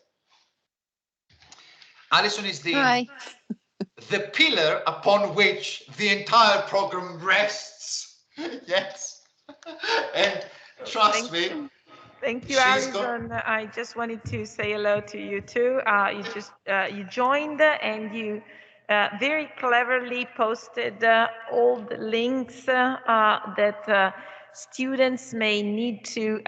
Alison is the pillar upon which the entire program rests. Yes. And trust me. Thank you, She's got- Alison. I just wanted to say hello to you too. You joined and you very cleverly posted all the links that students may need to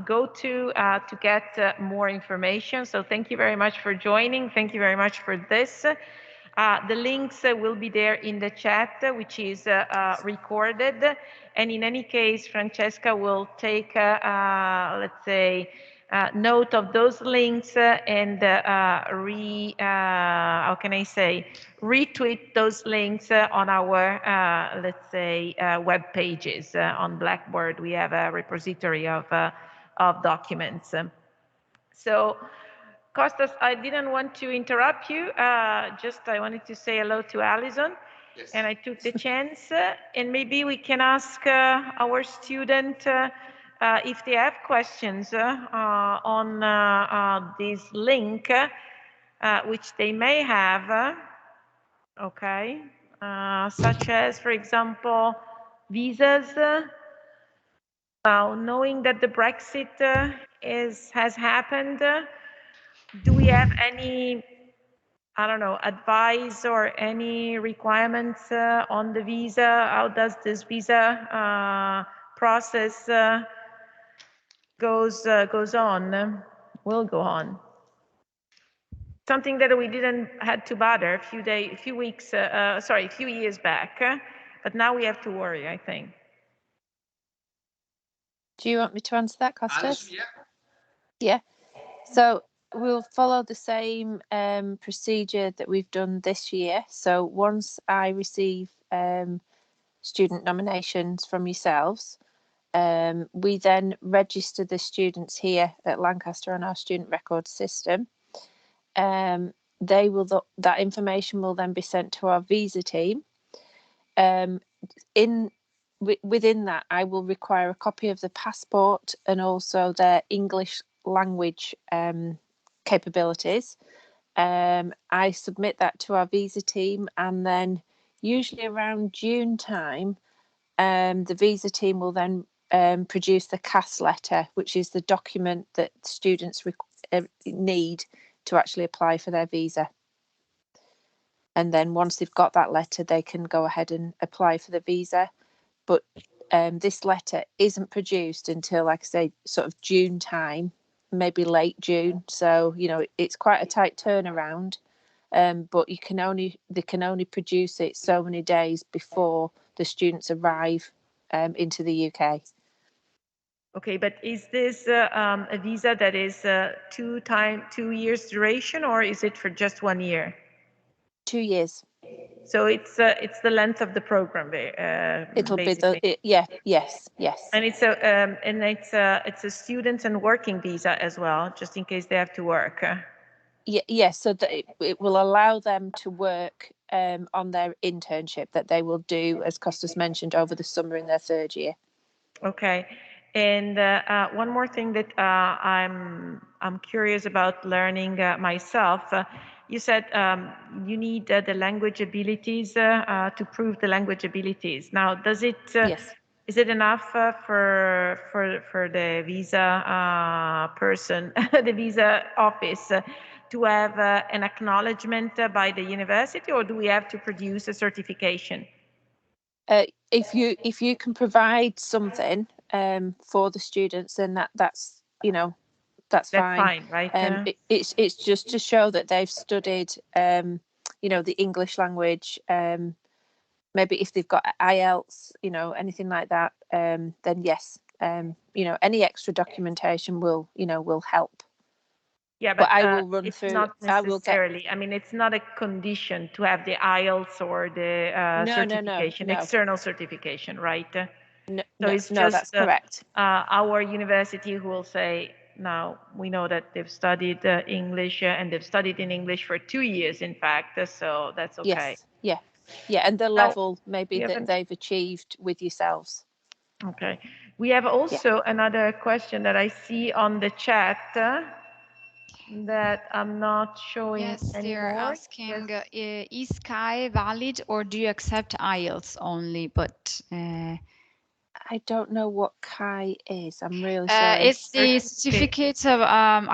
go to get more information. So thank you very much for joining. Thank you very much for this. The links will be there in the chat, which is recorded. And in any case, Francesca will take, let's say, note of those links and how can I say, retweet those links on our, let's say, web pages. On Blackboard, we have a repository of documents. So, Costas, I didn't want to interrupt you. I wanted to say hello to Alison. Yes. And I took the chance. And maybe we can ask our student if they have questions on this link, which they may have. Okay. Such as, for example, visas. Knowing that the Brexit has happened. Do we have any, I don't know, advice or any requirements on the visa? How does this visa process goes on? Will go on. Something that we didn't had to bother a few years back, but now we have to worry, I think. Do you want me to answer that, Costas? Alison, yeah. Yeah. So we'll follow the same procedure that we've done this year. So once I receive student nominations from yourselves, we then register the students here at Lancaster on our student record system. That information will then be sent to our visa team. Within that, I will require a copy of the passport and also their English language capabilities. I submit that to our visa team, and then usually around June time, the visa team will then produce the CAS letter, which is the document that students need to actually apply for their visa. And then once they've got that letter, they can go ahead and apply for the visa. But this letter isn't produced until, like I say, sort of June time, maybe late June. So, it's quite a tight turnaround. But they can only produce it so many days before the students arrive into the UK. Okay, but is this a visa that is 2 years duration, or is it for just 1 year? 2 years. So it's the length of the program. It'll basically. be yes. And it's a student and working visa as well, just in case they have to work. Yes, so that it will allow them to work on their internship that they will do, as Costas mentioned, over the summer in their third year. Okay, and one more thing that I'm curious about learning myself. You said you need the language abilities to prove the language abilities. Now, does it? Yes. Is it enough for the visa person, the visa office, to have an acknowledgement by the university, or do we have to produce a certification? If you can provide something for the students, then that's fine. That's fine, right? It's just to show that they've studied the English language. Maybe if they've got IELTS, anything like that, then yes, any extra documentation will help. Yeah, but I will run it's through. not I will get. necessarily. I mean, it's not a condition to have the IELTS or the certification, No. external certification, right? No, So it's no, just that's correct. our university who will say, now we know that they've studied English and they've studied in English for 2 years, in fact, so that's okay. Yes, yeah, and the level maybe that they've achieved with yourselves. Okay. We have also another question that I see on the chat that I'm not showing Yes, anymore. they're asking, is Sky valid or do you accept IELTS only? But I don't know what CAI is. I'm really sorry. It's the certificate of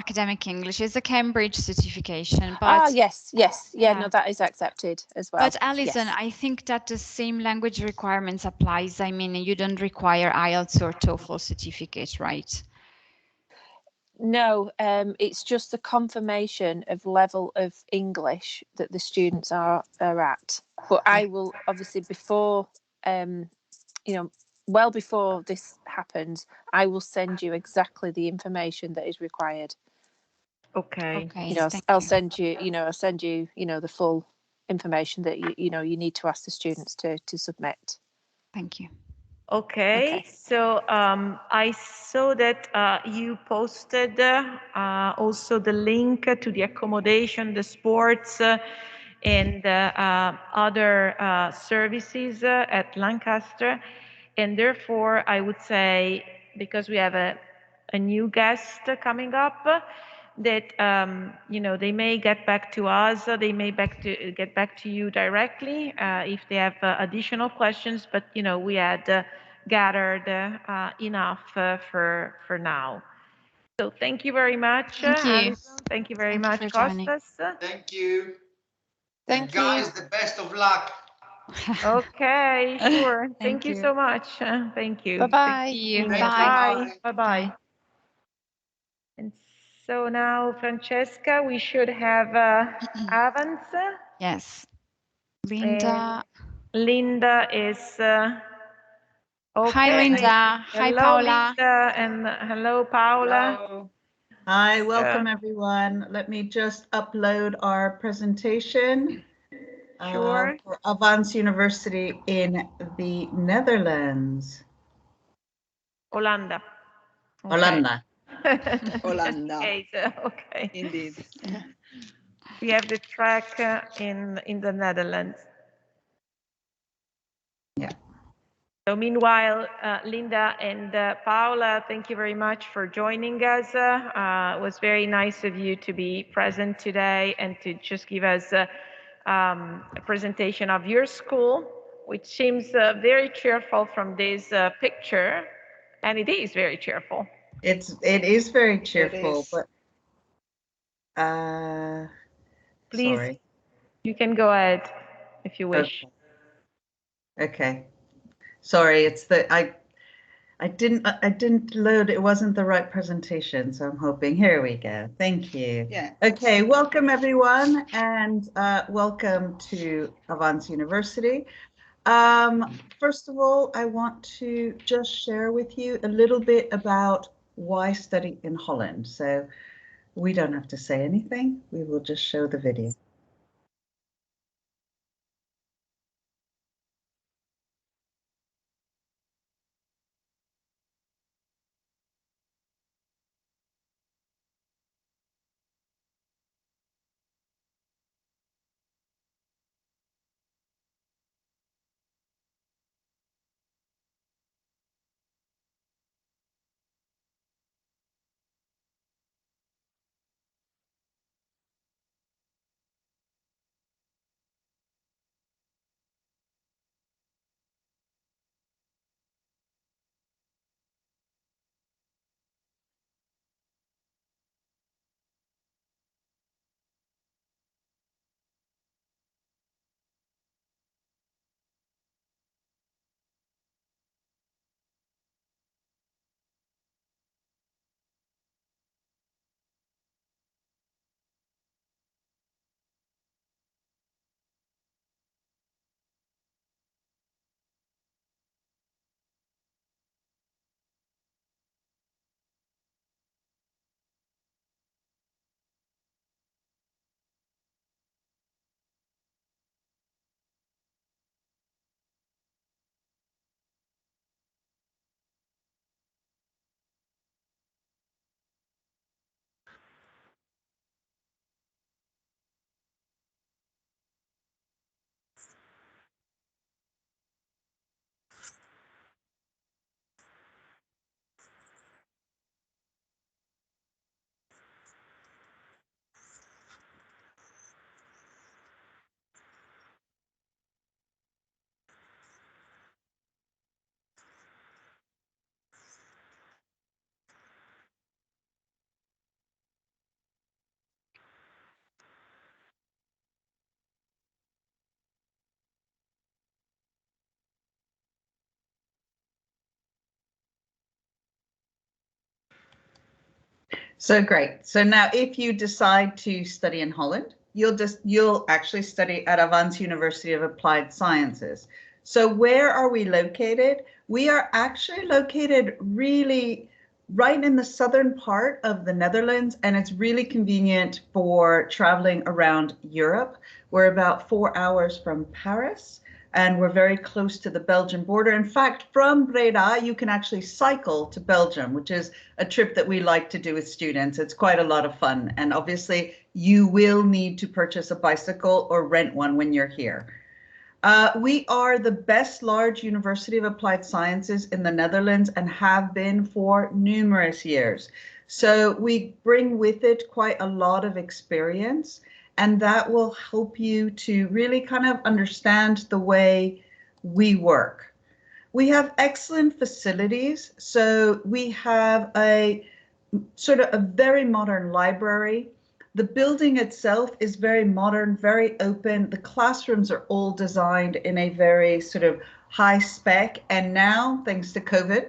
academic English. It's a Cambridge certification. But yes. Yeah, no, that is accepted as well. But Alison, I think that the same language requirements applies. I mean, you don't require IELTS or TOEFL certificate, right? No, it's just the confirmation of level of English that the students are at. But I will obviously before, well before this happens, I will send you exactly the information that is required. Okay. I'll send you, the full information that you need to ask the students to submit. Thank you. Okay. So I saw that you posted also the link to the accommodation, the sports, and other services at Lancaster. And therefore, I would say, because we have a new guest coming up, that they may get back to us, they may get back to you directly if they have additional questions, but we had gathered enough for now. So thank you very much, Thank you. Alison. Thank you very much, Costas. Thank you. Thank you. Guys, the best of luck. Okay, sure. Thank you so much. Thank you. Bye-bye. Bye. Bye-bye. And so now, Francesca, we should have Avans. Yes. Linda. And Linda is okay. Hi, Linda. Hi, Paula. Linda, and hello, Paula. Hello. Hi, welcome everyone. Let me just upload our presentation Sure. for Avans University in the Netherlands. Hollanda. Okay. Hollanda. Hollanda. Okay. Indeed. We have the track in the Netherlands. Yeah. So meanwhile, Linda and Paula, thank you very much for joining us. It was very nice of you to be present today and to just give us a presentation of your school, which seems very cheerful from this picture, and it is very cheerful. It is very cheerful, but please, sorry. You can go ahead if you wish. Okay. Sorry, it's that I didn't load, it wasn't the right presentation, so I'm hoping, here we go. Thank you. Yeah. Okay, welcome everyone, and welcome to Avans University. First of all, I want to just share with you a little bit about why study in Holland. So we don't have to say anything, we will just show the video. So great. So now if you decide to study in Holland, you'll actually study at Avans University of Applied Sciences. So where are we located? We are actually located really right in the southern part of the Netherlands, and it's really convenient for traveling around Europe. We're about 4 hours from Paris, and we're very close to the Belgian border. In fact, from Breda, you can actually cycle to Belgium, which is a trip that we like to do with students. It's quite a lot of fun. And obviously, you will need to purchase a bicycle or rent one when you're here. We are the best large University of Applied Sciences in the Netherlands and have been for numerous years. So we bring with it quite a lot of experience, and that will help you to really kind of understand the way we work. We have excellent facilities. So we have a sort of a very modern library. The building itself is very modern, very open. The classrooms are all designed in a very sort of high spec. And now, thanks to COVID,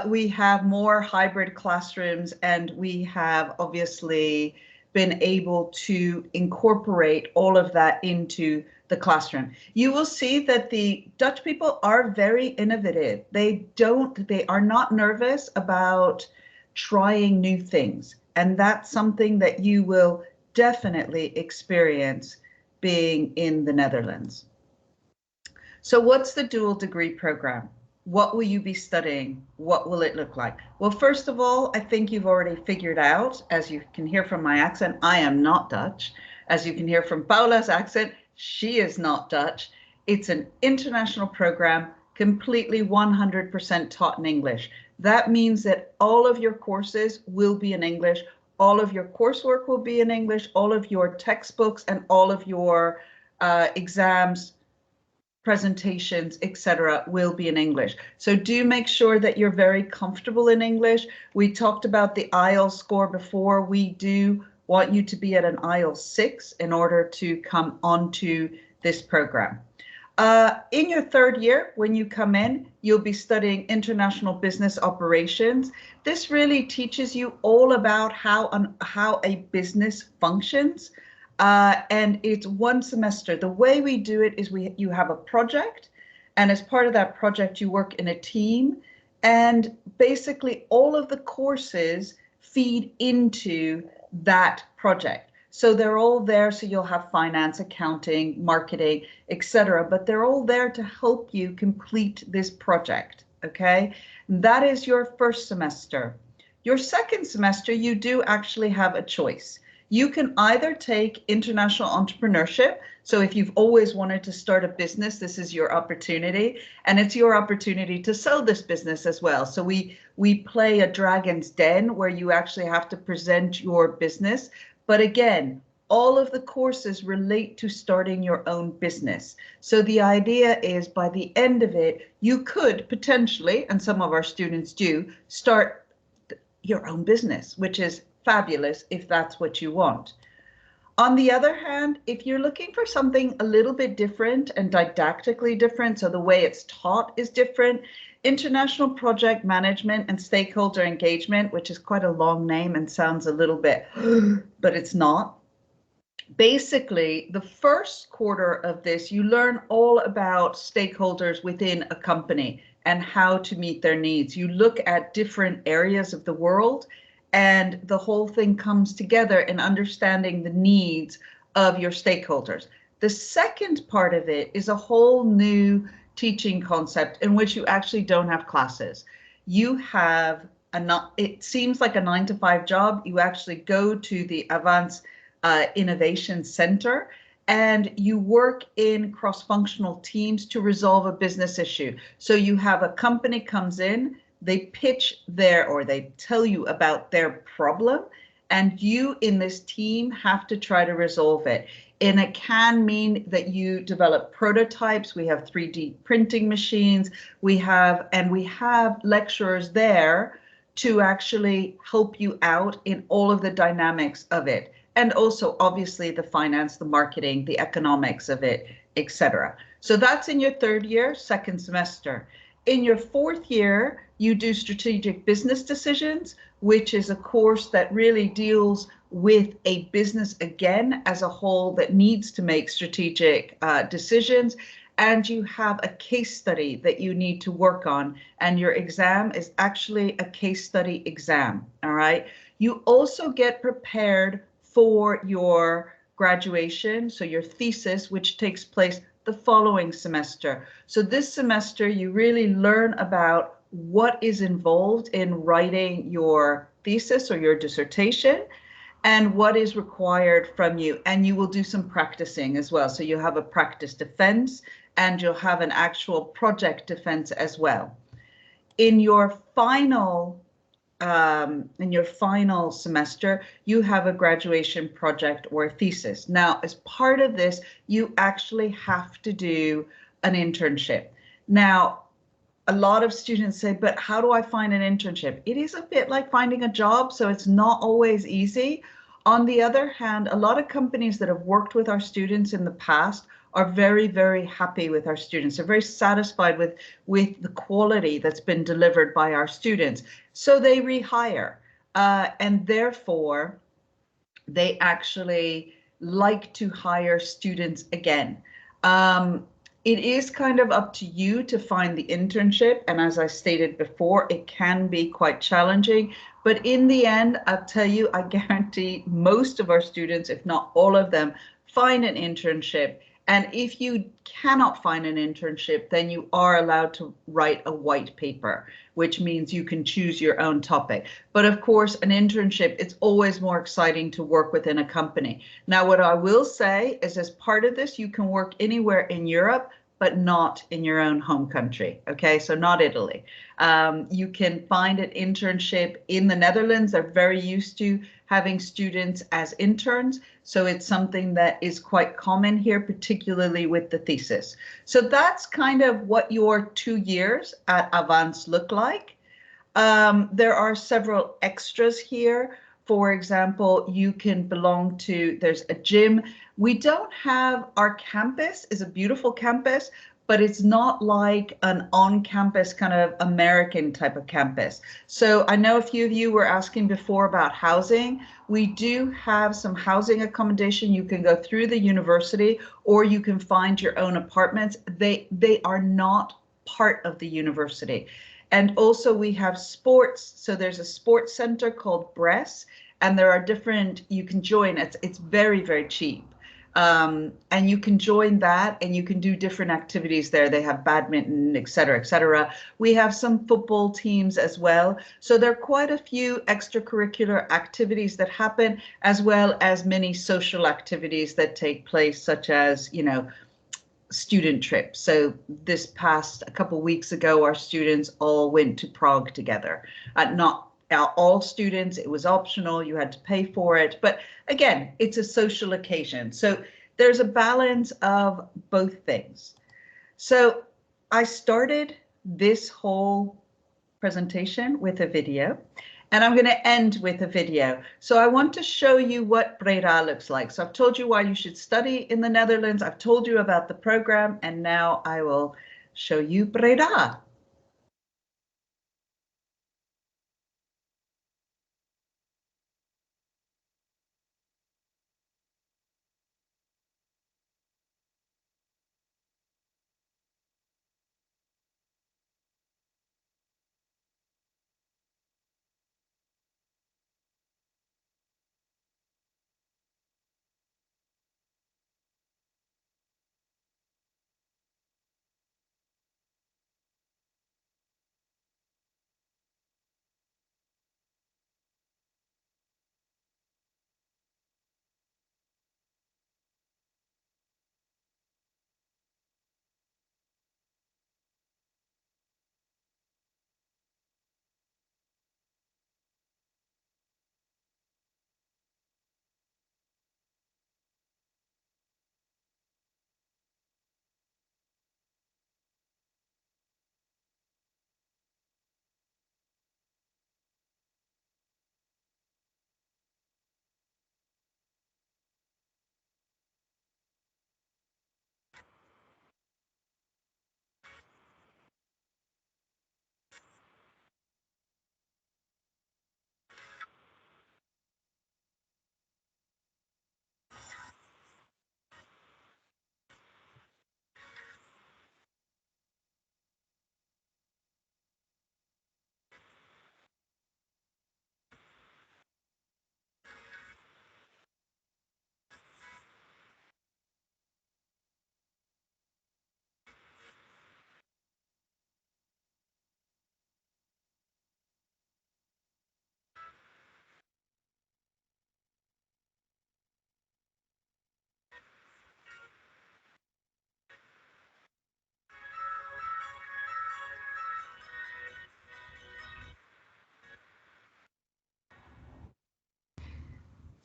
we have more hybrid classrooms, and we have obviously been able to incorporate all of that into the classroom. You will see that the Dutch people are very innovative. They are not nervous about trying new things. And that's something that you will definitely experience being in the Netherlands. So what's the dual degree program? What will you be studying? What will it look like? Well, first of all, I think you've already figured out, as you can hear from my accent, I am not Dutch. As you can hear from Paula's accent, she is not Dutch. It's an international program, completely 100% taught in English. That means that all of your courses will be in English, all of your coursework will be in English, all of your textbooks and all of your exams, presentations, etc. will be in English. So do make sure that you're very comfortable in English. We talked about the IELTS score before. We do want you to be at an IELTS 6 in order to come onto this program. In your third year, when you come in, you'll be studying international business operations. This really teaches you all about how a business functions. And it's one semester. The way we do it is you have a project, and as part of that project, you work in a team, and basically all of the courses feed into that project. So they're all there. So you'll have finance, accounting, marketing, etc. But they're all there to help you complete this project. Okay, that is your first semester. Your second semester, you do actually have a choice. You can either take international entrepreneurship. So if you've always wanted to start a business, this is your opportunity, and it's your opportunity to sell this business as well. So we play a dragon's den where you actually have to present your business. But again, all of the courses relate to starting your own business. So the idea is by the end of it, you could potentially, and some of our students do, start your own business, which is fabulous if that's what you want. On the other hand, if you're looking for something a little bit different and didactically different, so the way it's taught is different, international project management and stakeholder engagement, which is quite a long name and sounds a little bit, but it's not. Basically, the first quarter of this, you learn all about stakeholders within a company and how to meet their needs. You look at different areas of the world, and the whole thing comes together in understanding the needs of your stakeholders. The second part of it is a whole new teaching concept in which you actually don't have classes. You have it seems like a 9-to-5 job. You actually go to the Avans Innovation Center and you work in cross-functional teams to resolve a business issue. So you have a company comes in, they pitch or they tell you about their problem, and you in this team have to try to resolve it. And it can mean that you develop prototypes. We have 3D printing machines. We have lecturers there to actually help you out in all of the dynamics of it. And also, obviously, the finance, the marketing, the economics of it, etc. So that's in your third year, second semester. In your fourth year, you do strategic business decisions, which is a course that really deals with a business again as a whole that needs to make strategic decisions. And you have a case study that you need to work on, and your exam is actually a case study exam. All right. You also get prepared for your graduation, so your thesis, which takes place the following semester. So this semester, you really learn about what is involved in writing your thesis or your dissertation and what is required from you. And you will do some practicing as well. So you have a practice defense and you'll have an actual project defense as well. In your final semester, you have a graduation project or a thesis. Now, as part of this, you actually have to do an internship. Now, a lot of students say, but how do I find an internship? It is a bit like finding a job, so it's not always easy. On the other hand, a lot of companies that have worked with our students in the past are very, very happy with our students. They're very satisfied with the quality that's been delivered by our students. So they rehire, and therefore they actually like to hire students again. It is kind of up to you to find the internship. And as I stated before, it can be quite challenging. But in the end, I'll tell you, I guarantee most of our students, if not all of them, find an internship. And if you cannot find an internship, then you are allowed to write a white paper, which means you can choose your own topic. But of course, an internship, it's always more exciting to work within a company. Now, what I will say is as part of this, you can work anywhere in Europe, but not in your own home country. Okay, so not Italy. You can find an internship in the Netherlands. They're very used to having students as interns. So it's something that is quite common here, particularly with the thesis. So that's kind of what your 2 years at Avans look like. There are several extras here. For example, you can belong to, there's a gym. We don't have, our campus is a beautiful campus, but it's not like an on-campus kind of American type of campus. So I know a few of you were asking before about housing. We do have some housing accommodation. You can go through the university or you can find your own apartments. They are not part of the university. And also we have sports. So there's a sports center called Bress, and there are different, you can join, it's very, very cheap. And you can join that and you can do different activities there. They have badminton, et cetera, et cetera. We have some football teams as well. So there are quite a few extracurricular activities that happen, as well as many social activities that take place, such as, you know, student trips. So this past a couple of weeks ago, our students all went to Prague together. Not all students, it was optional, you had to pay for it. But again, it's a social occasion. So there's a balance of both things. So I started this whole presentation with a video, and I'm going to end with a video. So I want to show you what Breda looks like. So I've told you why you should study in the Netherlands. I've told you about the program, and now I will show you Breda.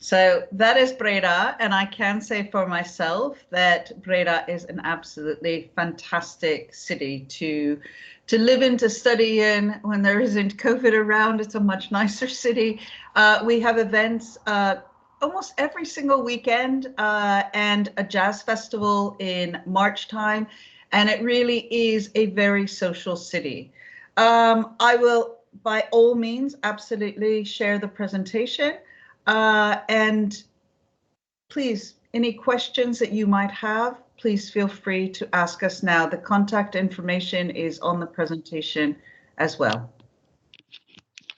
So that is Breda, and I can say for myself that Breda is an absolutely fantastic city to live in, to study in. When there isn't COVID around, it's a much nicer city. We have events almost every single weekend and a jazz festival in March time, and it really is a very social city. I will, by all means, absolutely share the presentation. And please, any questions that you might have, please feel free to ask us now. The contact information is on the presentation as well.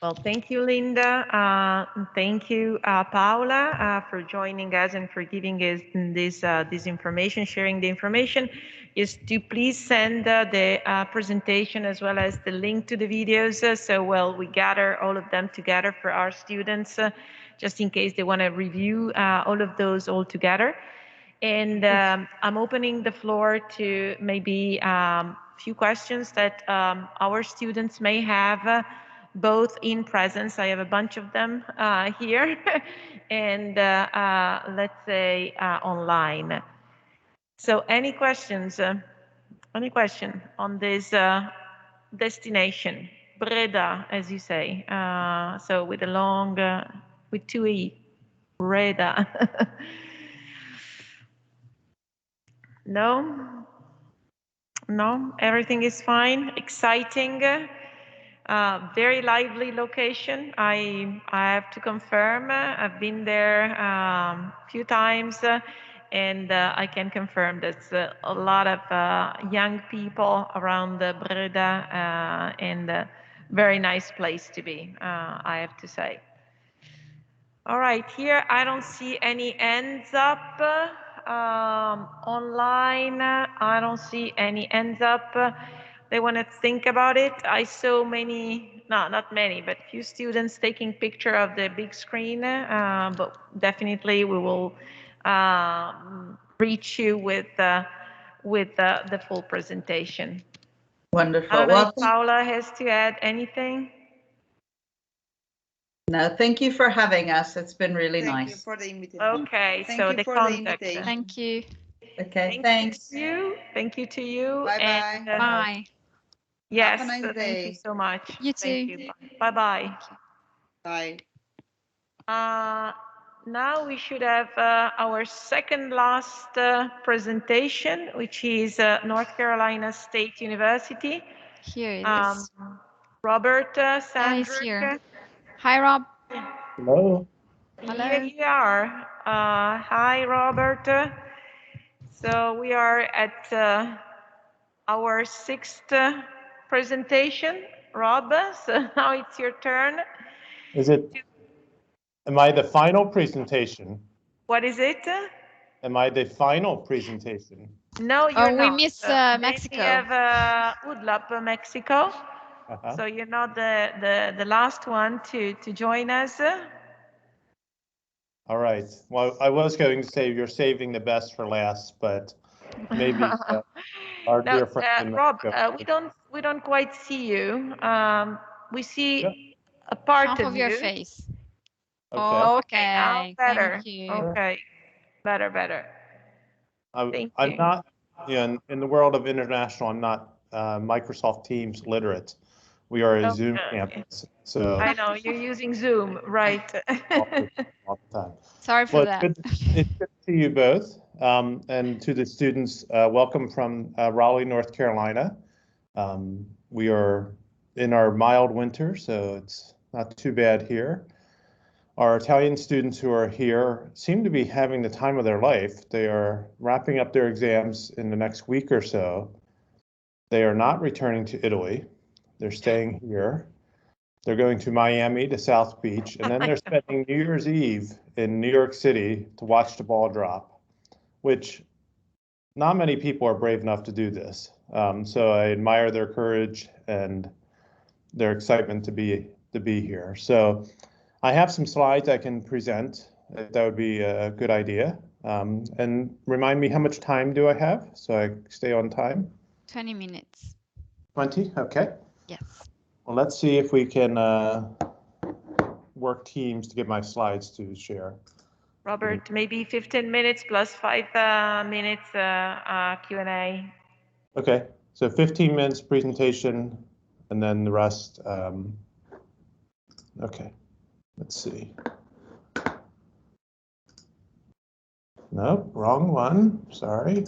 Well, thank you, Linda. Thank you, Paula, for joining us and for giving us this information, sharing the information. Just do please send the presentation as well as the link to the videos. So, well, we gather all of them together for our students, just in case they want to review all of those all together. And I'm opening the floor to maybe a few questions that our students may have, both in presence. I have a bunch of them here, and let's say online. So any questions? Any question on this destination? Breda, as you say. So with a long, with 2 E, Breda. No? No, everything is fine. Exciting. Very lively location. I have to confirm. I've been there a few times, and I can confirm there's a lot of young people around Breda, and very nice place to be, I have to say. All right, here I don't see any ends up. Online, I don't see any ends up. They want to think about it. I saw many, no, not many, but few students taking picture of the big screen, but definitely we will reach you with the full presentation. Wonderful. I don't know if Paula has to add anything. No, thank you for having us. It's been really nice. Thank you for the invitation. Okay, so the contact. Thank you. Okay, thanks. Thank you. Thank you to you. Bye-bye. Bye. Yes, Have a nice thank day. you so much. You Thank too. you. Bye-bye. Bye. Now we should have our second last presentation, which is North Carolina State University. Here it is. Robert He's here. Sandrick. Hi, Rob. Hello. Hello. Here you are. Hi, Robert. So we are at our sixth presentation. Rob, so now it's your turn. Am I the final presentation? What is it? Am I the final presentation? No, you're not. We miss Mexico. We have UDLAP, Mexico. So you're not the last one to join us. All right. Well, I was going to say you're saving the best for last, but maybe our dear friend. Rob, we don't quite see you. We see a part Half of you. your face. Okay. Okay. Now better. Thank you. Okay. Better. I'm not, in the world of international, I'm not Microsoft Teams literate. We are a Zoom campus, so. I know, you're using Zoom, right. all the time. Sorry for that. It's good to see you both. And to the students, welcome from Raleigh, North Carolina. We are in our mild winter, so it's not too bad here. Our Italian students who are here seem to be having the time of their life. They are wrapping up their exams in the next week or so. They are not returning to Italy. They're staying here. They're going to Miami, to South Beach, and then they're spending New Year's Eve in New York City to watch the ball drop, which not many people are brave enough to do this. So I admire their courage and their excitement to be here. So I have some slides I can present. That would be a good idea. And remind me, how much time do I have so I stay on time? 20 minutes. 20? Okay. Yes. Well, let's see if we can work Teams to get my slides to share. Robert, maybe 15 minutes plus 5 minutes Q&A. Okay, so 15 minutes presentation, and then the rest. Okay, let's see. Nope, wrong one. Sorry.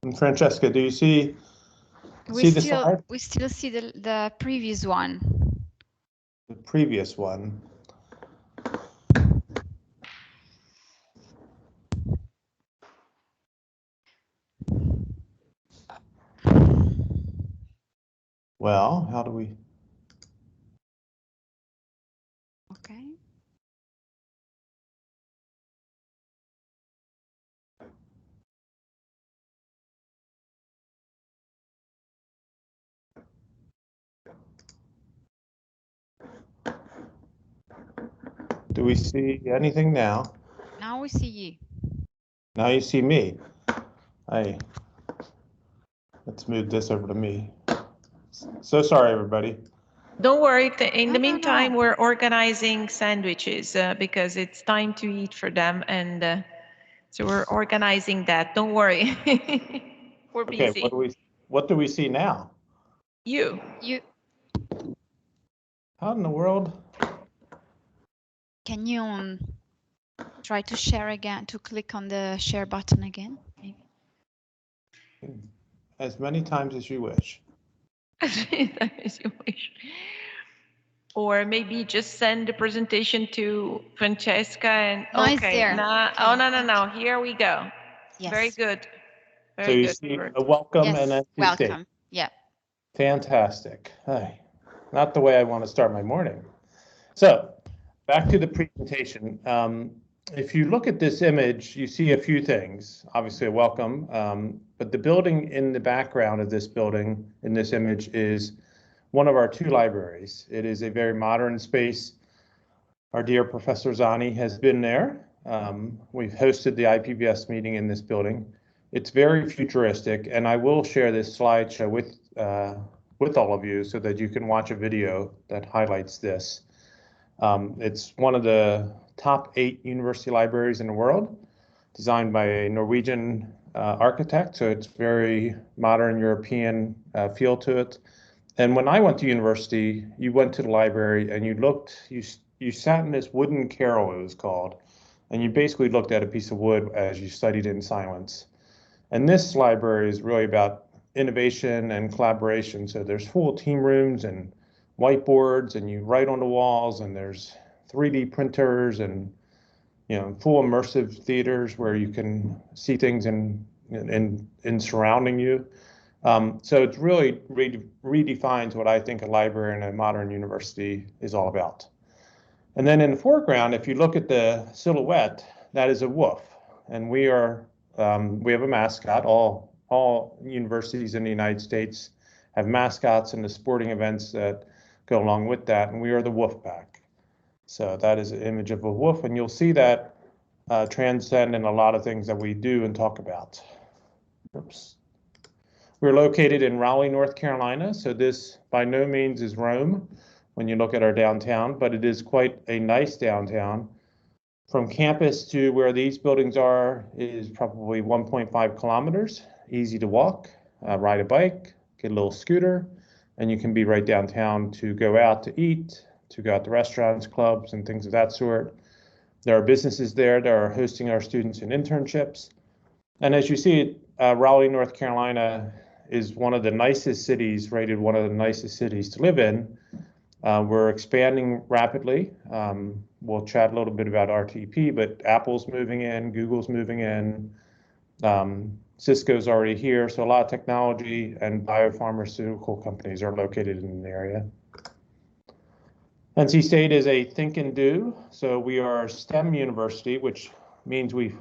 And Francesca, do you see the slide? We still see the previous one. The previous one. Well, how do we? Okay. Do we see anything now? Now we see you. Now you see me. Let's move this over to me. So sorry, everybody. Don't worry. In the meantime, we're organizing sandwiches because it's time to eat for them, and so we're organizing that. Don't worry. We're busy. Okay, what do we see now? You. How in the world? Can you try to share again, to click on the share button again, maybe? As many times as you wish. As many times as you wish. Or maybe just send the presentation to Francesca and okay. There. Oh no. Here we go. Yes. Very good. So you see a welcome and then welcome. Yeah. Fantastic. Hi. Not the way I want to start my morning. So back to the presentation. If you look at this image, you see a few things. Obviously a welcome, but the building in the background of this building in this image is one of our 2 libraries. It is a very modern space. Our dear Professor Zani has been there. We've hosted the IPBS meeting in this building. It's very futuristic, and I will share this slideshow with all of you so that you can watch a video that highlights this. It's one of the top 8 university libraries in the world, designed by a Norwegian architect, so it's very modern European feel to it. And when I went to university, you went to the library and you sat in this wooden carrel, it was called, and you basically looked at a piece of wood as you studied in silence. And this library is really about innovation and collaboration. So there's full team rooms and whiteboards, and you write on the walls, and there's 3D printers and full immersive theaters where you can see things in surrounding you. So it's really redefines what I think a library in a modern university is all about. And then in the foreground, if you look at the silhouette, that is a wolf. And we have a mascot. All universities in the United States have mascots and the sporting events that go along with that, and we are the wolf pack. So that is an image of a wolf, and you'll see that transcend in a lot of things that we do and talk about. Oops. We're located in Raleigh, North Carolina, so this by no means is Rome when you look at our downtown, but it is quite a nice downtown. From campus to where these buildings are is probably 1.5 kilometers, easy to walk, ride a bike, get a little scooter, and you can be right downtown to go out to eat, to go out to restaurants, clubs, and things of that sort. There are businesses there that are hosting our students in internships. And as you see, Raleigh, North Carolina is one of the nicest cities, rated one of the nicest cities to live in. We're expanding rapidly. We'll chat a little bit about RTP, but Apple's moving in, Google's moving in, Cisco's already here. So a lot of technology and biopharmaceutical companies are located in the area. NC State is a think and do. So we are a STEM university, which means we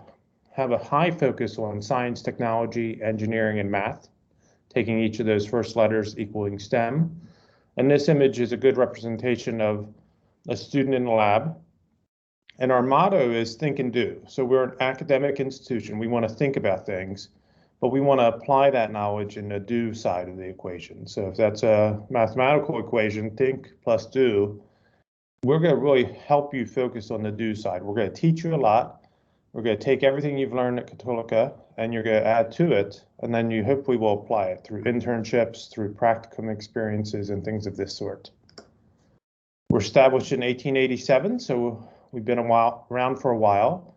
have a high focus on science, technology, engineering, and math, taking each of those first letters equaling STEM. And this image is a good representation of a student in the lab. And our motto is think and do. So we're an academic institution. We want to think about things, but we want to apply that knowledge in the do side of the equation. So if that's a mathematical equation, think plus do, we're going to really help you focus on the do side. We're going to teach you a lot. We're going to take everything you've learned at Cattolica and you're going to add to it, and then you hopefully will apply it through internships, through practicum experiences, and things of this sort. We're established in 1887, so we've been around for a while.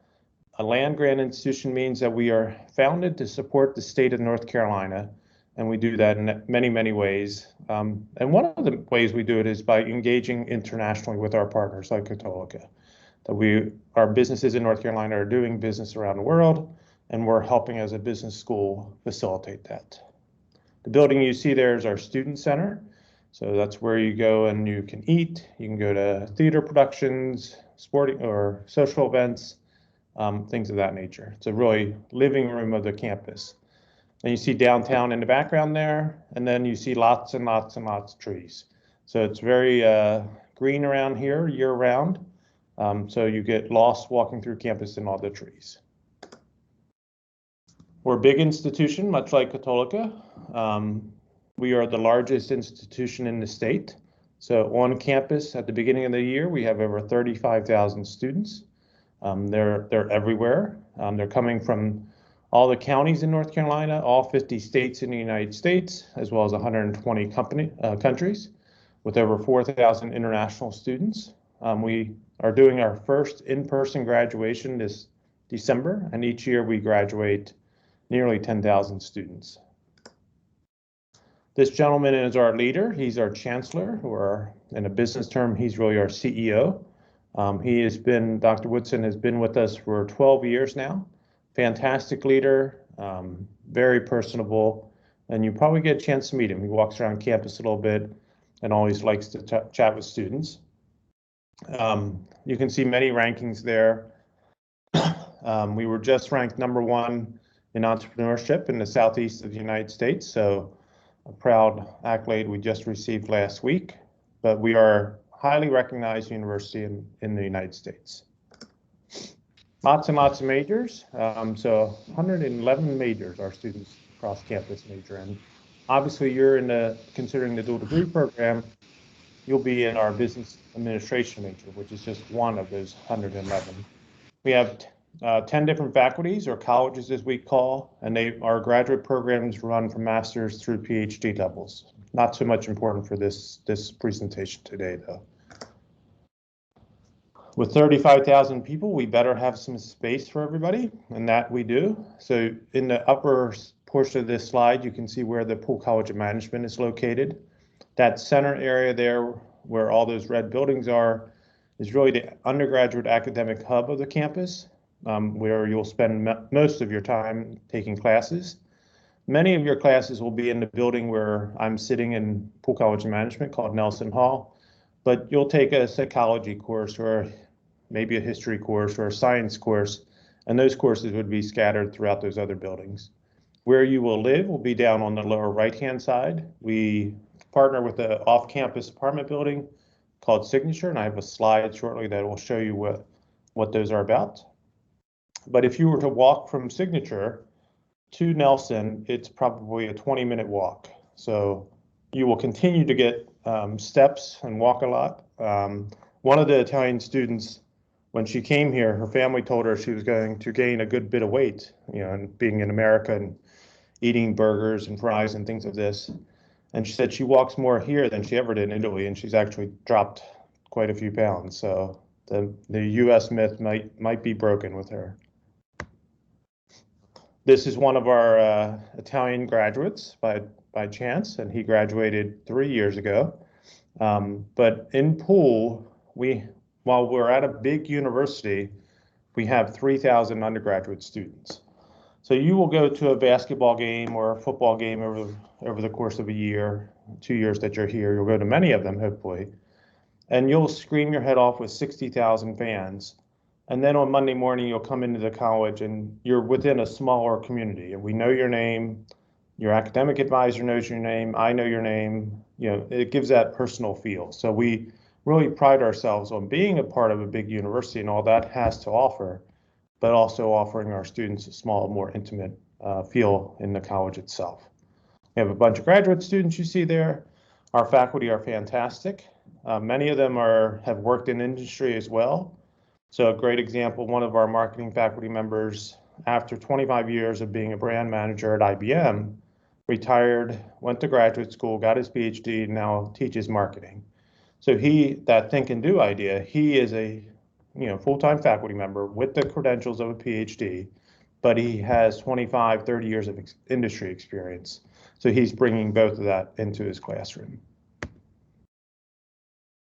A land-grant institution means that we are founded to support the state of North Carolina, and we do that in many, many ways. And one of the ways we do it is by engaging internationally with our partners like Cattolica. That our businesses in North Carolina are doing business around the world, and we're helping as a business school facilitate that. The building you see there is our student center. So that's where you go and you can eat. You can go to theater productions, sporting or social events, things of that nature. It's a really living room of the campus. And you see downtown in the background there, and then you see lots and lots and lots of trees. So it's very green around here year round. So you get lost walking through campus in all the trees. We're a big institution, much like Cattolica. We are the largest institution in the state. So on campus at the beginning of the year, we have over 35,000 students. They're everywhere. They're coming from all the counties in North Carolina, all 50 states in the United States, as well as 120 countries, with over 4,000 international students. We are doing our first in-person graduation this December, and each year we graduate nearly 10,000 students. This gentleman is our leader. He's our chancellor, or in a business term, he's really our CEO. Dr. Woodson has been with us for 12 years now. Fantastic leader, very personable, and you probably get a chance to meet him. He walks around campus a little bit and always likes to chat with students. You can see many rankings there. We were just ranked #1 in entrepreneurship in the southeast of the United States, so a proud accolade we just received last week, but we are a highly recognized university in the United States. Lots and lots of majors, so 111 majors our students across campus major in. Obviously, you're considering the dual degree program, you'll be in our business administration major, which is just one of those 111. We have 10 different faculties, or colleges as we call, and our graduate programs run from master's through PhD levels. Not so much important for this presentation today, though. With 35,000 people, we better have some space for everybody, and that we do. So in the upper portion of this slide, you can see where the Poole College of Management is located. That center area there, where all those red buildings are, is really the undergraduate academic hub of the campus, where you'll spend most of your time taking classes. Many of your classes will be in the building where I'm sitting in Poole College of Management, called Nelson Hall, but you'll take a psychology course or maybe a history course or a science course, and those courses would be scattered throughout those other buildings. Where you will live will be down on the lower right-hand side. We partner with an off-campus apartment building called Signature, and I have a slide shortly that will show you what those are about. But if you were to walk from Signature to Nelson, it's probably a 20-minute walk. So you will continue to get steps and walk a lot. One of the Italian students, when she came here, her family told her she was going to gain a good bit of weight, and being in America and eating burgers and fries and things of this. And she said she walks more here than she ever did in Italy, and she's actually dropped quite a few pounds. So the U.S. myth might be broken with her. This is one of our Italian graduates by chance, and he graduated 3 years ago. But in Poole, while we're at a big university, we have 3,000 undergraduate students. So you will go to a basketball game or a football game over the course of a year, 2 years that you're here. You'll go to many of them, hopefully, and you'll scream your head off with 60,000 fans. And then on Monday morning, you'll come into the college and you're within a smaller community, and we know your name, your academic advisor knows your name, I know your name, it gives that personal feel. So we really pride ourselves on being a part of a big university and all that has to offer, but also offering our students a small, more intimate feel in the college itself. We have a bunch of graduate students you see there. Our faculty are fantastic. Many of them have worked in industry as well. So a great example, one of our marketing faculty members, after 25 years of being a brand manager at IBM, retired, went to graduate school, got his PhD, and now teaches marketing. So that think and do idea, he is a full-time faculty member with the credentials of a PhD, but he has 25, 30 years of industry experience. So he's bringing both of that into his classroom.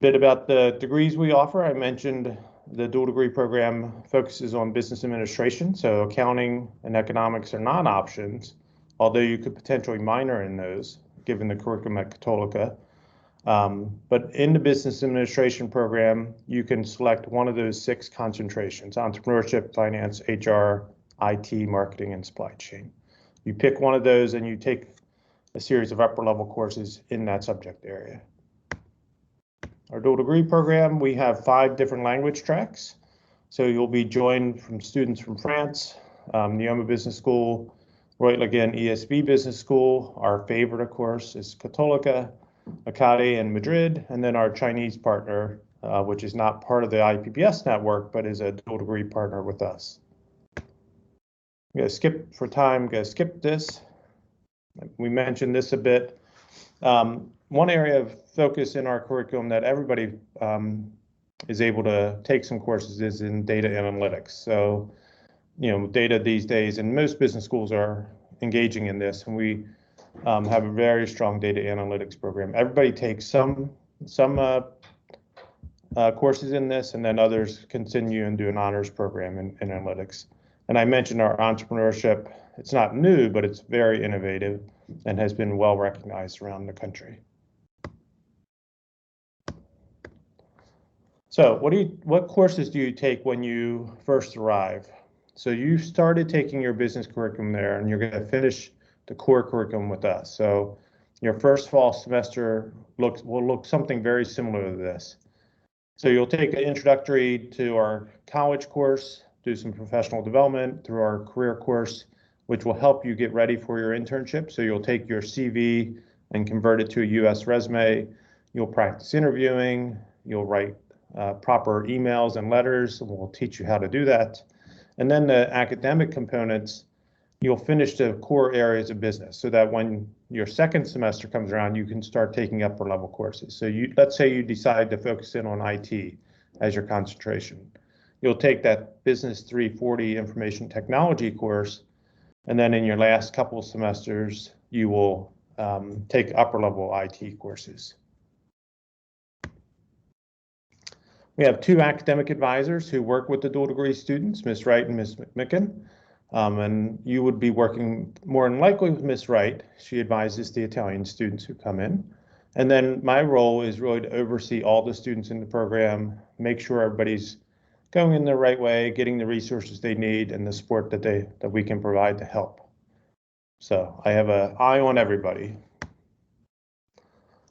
Bit about the degrees we offer. I mentioned the dual degree program focuses on business administration, so accounting and economics are not options, although you could potentially minor in those given the curriculum at Cattolica. But in the business administration program, you can select one of those 6 concentrations: entrepreneurship, finance, HR, IT, marketing, and supply chain. You pick one of those and you take a series of upper level courses in that subject area. Our dual degree program, we have 5 different language tracks. So you'll be joined from students from France, Neoma Business School, Reutligen ESB Business School. Our favorite, of course, is Cattolica, Acade, and Madrid, and then our Chinese partner, which is not part of the IPBS network, but is a dual degree partner with us. I'm going to skip for time, going to skip this. We mentioned this a bit. One area of focus in our curriculum that everybody is able to take some courses is in data analytics. So, data these days, and most business schools are engaging in this, and we have a very strong data analytics program. Everybody takes some courses in this, and then others continue and do an honors program in analytics. And I mentioned our entrepreneurship. It's not new, but it's very innovative and has been well recognized around the country. So what courses do you take when you first arrive? So you started taking your business curriculum there, and you're going to finish the core curriculum with us. So your first fall semester will look something very similar to this. So you'll take an introductory to our college course, do some professional development through our career course, which will help you get ready for your internship. So you'll take your CV and convert it to a US resume. You'll practice interviewing. You'll write proper emails and letters, and we'll teach you how to do that. And then the academic components, you'll finish the core areas of business so that when your second semester comes around, you can start taking upper level courses. So let's say you decide to focus in on IT as your concentration. You'll take that Business 340 Information Technology course, and then in your last couple of semesters, you will take upper level IT courses. We have 2 academic advisors who work with the dual degree students, Ms. Wright and Ms. McMicken. And you would be working more than likely with Ms. Wright. She advises the Italian students who come in. And then my role is really to oversee all the students in the program, make sure everybody's going in the right way, getting the resources they need and the support that we can provide to help. So I have an eye on everybody.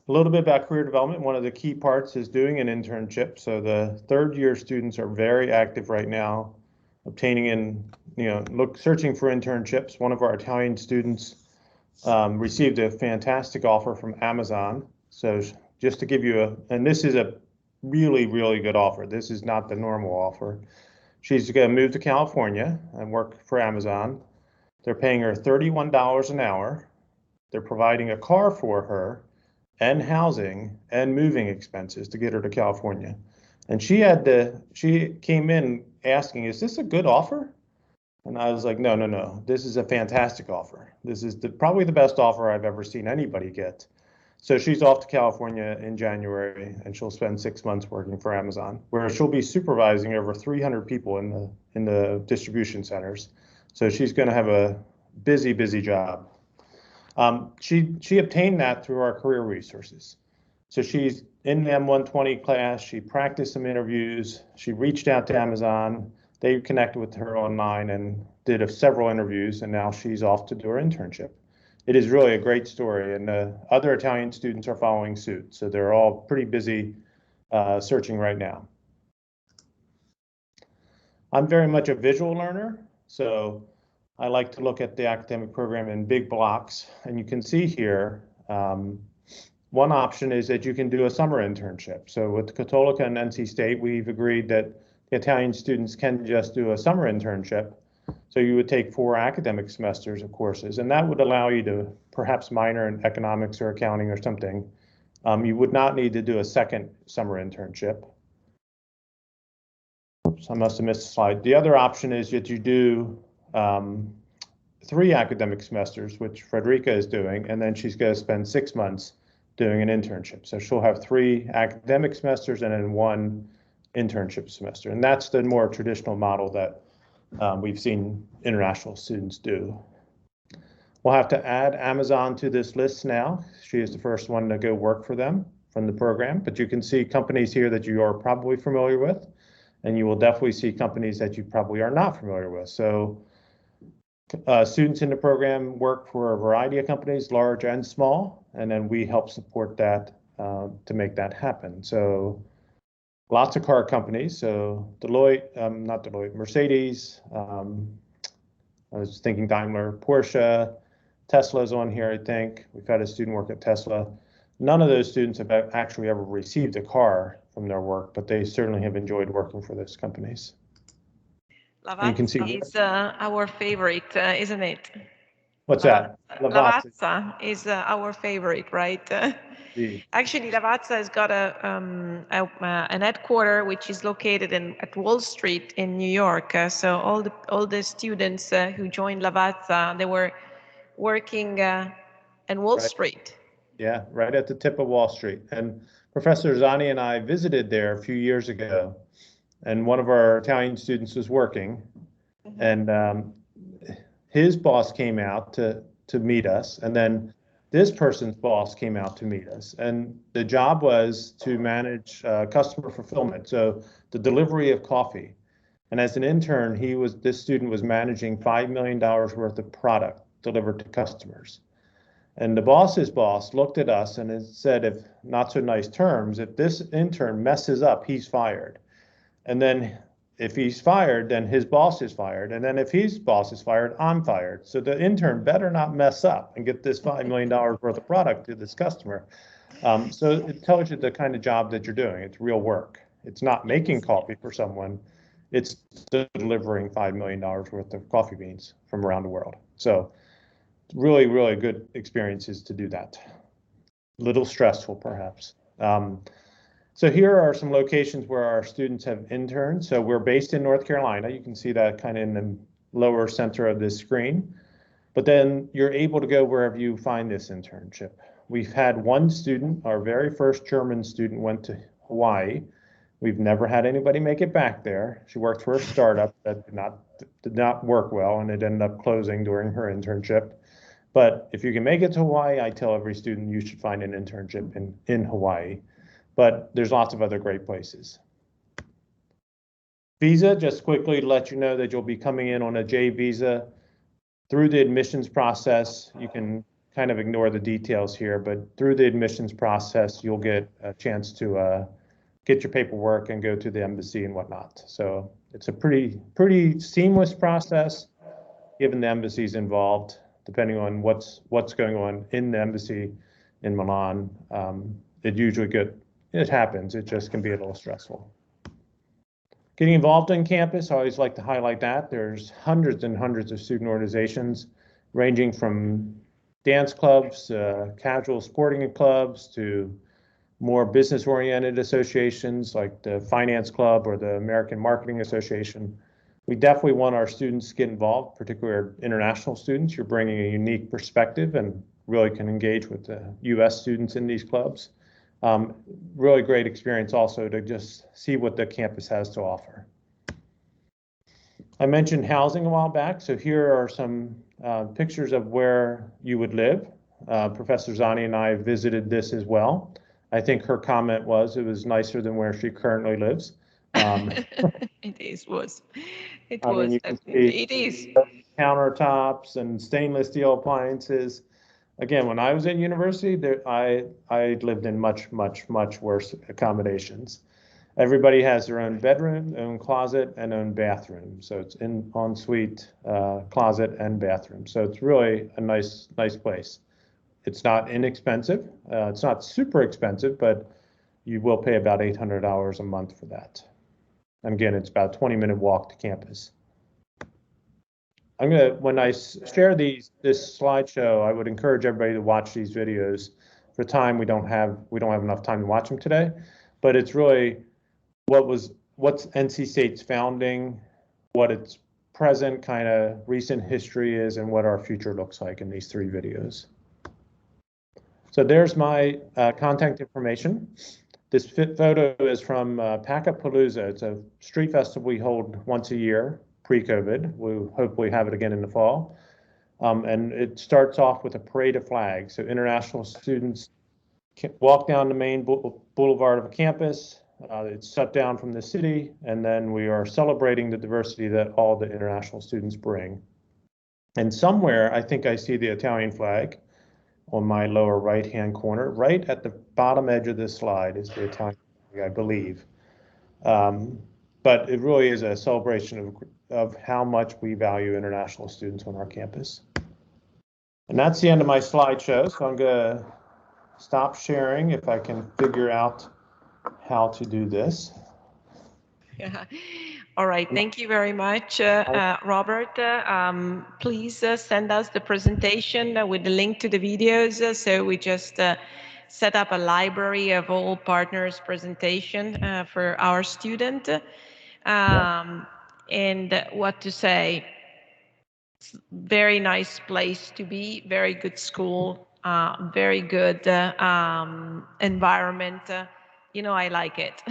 A little bit about career development. One of the key parts is doing an internship. So the 3rd year students are very active right now, obtaining and searching for internships. One of our Italian students received a fantastic offer from Amazon. So just to give you and this is a really, really good offer. This is not the normal offer. She's going to move to California and work for Amazon. They're paying her $31 an hour. They're providing a car for her and housing and moving expenses to get her to California. And she came in asking, is this a good offer? And I was like, no, this is a fantastic offer. This is probably the best offer I've ever seen anybody get. So she's off to California in January, and she'll spend 6 months working for Amazon, where she'll be supervising over 300 people in the distribution centers. So she's going to have a busy job. She obtained that through our career resources. So she's in the M120 class. She practiced some interviews. She reached out to Amazon. They connected with her online and did several interviews, and now she's off to do her internship. It is really a great story, and other Italian students are following suit. So they're all pretty busy searching right now. I'm very much a visual learner. So I like to look at the academic program in big blocks, and you can see here, one option is that you can do a summer internship. So with Cattolica and NC State, we've agreed that the Italian students can just do a summer internship. So you would take 4 academic semesters of courses, and that would allow you to perhaps minor in economics or accounting or something. You would not need to do a second summer internship. Oops, I must have missed a slide. The other option is that you do 3 academic semesters, which Frederica is doing, and then she's going to spend 6 months doing an internship. So she'll have 3 academic semesters and then 1 internship semester. And that's the more traditional model that we've seen international students do. We'll have to add Amazon to this list now. She is the first one to go work for them from the program, but you can see companies here that you are probably familiar with, and you will definitely see companies that you probably are not familiar with. So students in the program work for a variety of companies, large and small, and then we help support that to make that happen. So lots of car companies. So not Deloitte, Mercedes, I was thinking Daimler, Porsche, Tesla's on here, I think. We've had a student work at Tesla. None of those students have actually ever received a car from their work, but they certainly have enjoyed working for those companies. Lavazza is our favorite, isn't it? What's that? Lavazza is our favorite, right? Actually, Lavazza has got an headquarter which is located at Wall Street in New York. So all the students who joined Lavazza, they were working in Wall Street. Yeah, right at the tip of Wall Street. And Professor Zani and I visited there a few years ago, and one of our Italian students was working, and his boss came out to meet us, and then this person's boss came out to meet us, and the job was to manage customer fulfillment, so the delivery of coffee. And as an intern, this student was managing $5 million worth of product delivered to customers. And the boss's boss looked at us and said, if not so nice terms, if this intern messes up, he's fired. And then if he's fired, then his boss is fired. And then if his boss is fired, I'm fired. So the intern better not mess up and get this $5 million worth of product to this customer. So it tells you the kind of job that you're doing. It's real work. It's not making coffee for someone. It's delivering $5 million worth of coffee beans from around the world. So really, really good experiences to do that. A little stressful, perhaps. So here are some locations where our students have interned. So we're based in North Carolina. You can see that kind of in the lower center of this screen. But then you're able to go wherever you find this internship. We've had one student, our very first German student, went to Hawaii. We've never had anybody make it back there. She worked for a startup that did not work well, and it ended up closing during her internship. But if you can make it to Hawaii, I tell every student you should find an internship in Hawaii. But there's lots of other great places. Visa, just quickly to let you know that you'll be coming in on a J visa through the admissions process. You can kind of ignore the details here, but through the admissions process, you'll get a chance to get your paperwork and go to the embassy and whatnot. So it's a pretty seamless process, given the embassies involved, depending on what's going on in the embassy in Milan. It happens. It just can be a little stressful. Getting involved on campus, I always like to highlight that. There's hundreds and hundreds of student organizations, ranging from dance clubs, casual sporting clubs, to more business-oriented associations like the Finance Club or the American Marketing Association. We definitely want our students to get involved, particularly our international students. You're bringing a unique perspective and really can engage with the US students in these clubs. Really great experience also to just see what the campus has to offer. I mentioned housing a while back, so here are some pictures of where you would live. Professor Zani and I visited this as well. I think her comment was it was nicer than where she currently lives. It is. Countertops and stainless steel appliances. Again, when I was at university, I lived in much, much, much worse accommodations. everybody has their own bedroom, own closet, and own bathroom. So it's in ensuite closet and bathroom. So it's really a nice place. It's not inexpensive. It's not super expensive, but you will pay about $800 a month for that. And again, it's about a 20-minute walk to campus. When I share this slideshow, I would encourage everybody to watch these videos. For time, we don't have enough time to watch them today, but it's really what's NC State's founding, what its present kind of recent history is, and what our future looks like in these 3 videos. So there's my contact information. This photo is from Packapalooza. It's a street festival we hold once a year, pre-COVID. We'll hopefully have it again in the fall. And it starts off with a parade of flags. So international students walk down the main boulevard of a campus. It's shut down from the city, and then we are celebrating the diversity that all the international students bring. And somewhere, I think I see the Italian flag on my lower right-hand corner. Right at the bottom edge of this slide is the Italian flag, I believe. But it really is a celebration of how much we value international students on our campus. And that's the end of my slideshow, so I'm going to stop sharing if I can figure out how to do this. Yeah. All right. Thank you very much, Robert. Please send us the presentation with the link to the videos. So we just set up a library of all partners' presentation for our student. And what to say? Very nice place to be. Very good school. Very good environment. I like it.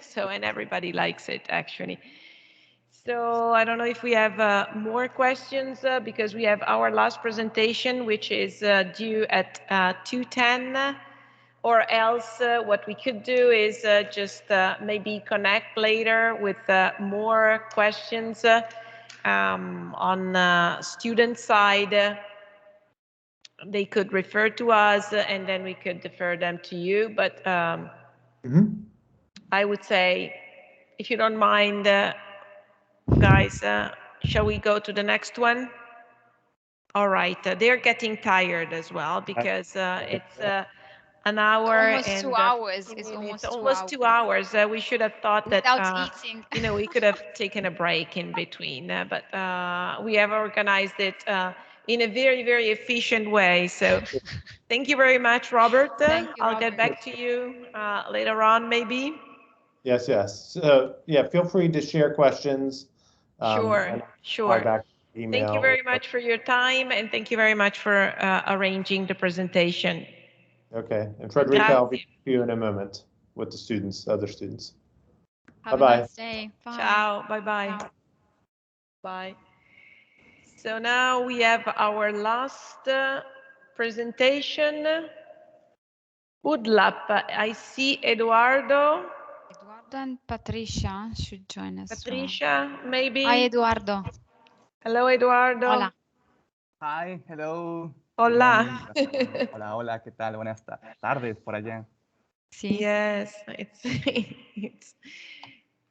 So, and everybody likes it, actually. So I don't know if we have more questions because we have our last presentation, which is due at 2:10, or else what we could do is just maybe connect later with more questions on student side. They could refer to us and then we could defer them to you. But I would say, if you don't mind, guys, shall we go to the next one? All right, they're getting tired as well because it's an hour almost and 2 hours. It's almost 2 hours. We should have thought that eating. we could have taken a break in between, but we have organized it in a very, very efficient way. So thank you very much, Robert. I'll get back to you later on, maybe. Yes. So yeah, feel free to share questions. Sure. Back email. Thank you very much for your time, and thank you very much for arranging the presentation. Okay, and Frederica, I'll be with you in a moment with the students, other students. Have a nice day. Bye. Ciao. Bye-bye. Bye. So now we have our last presentation. UDLAP. I see Eduardo. Eduardo and Patricia should join us. Patricia, maybe. Hi, Eduardo. Hello, Eduardo. Hola. Hi, hello. Hola. Hola, ¿qué tal? Buenas tardes por allá. Sí. Yes, it's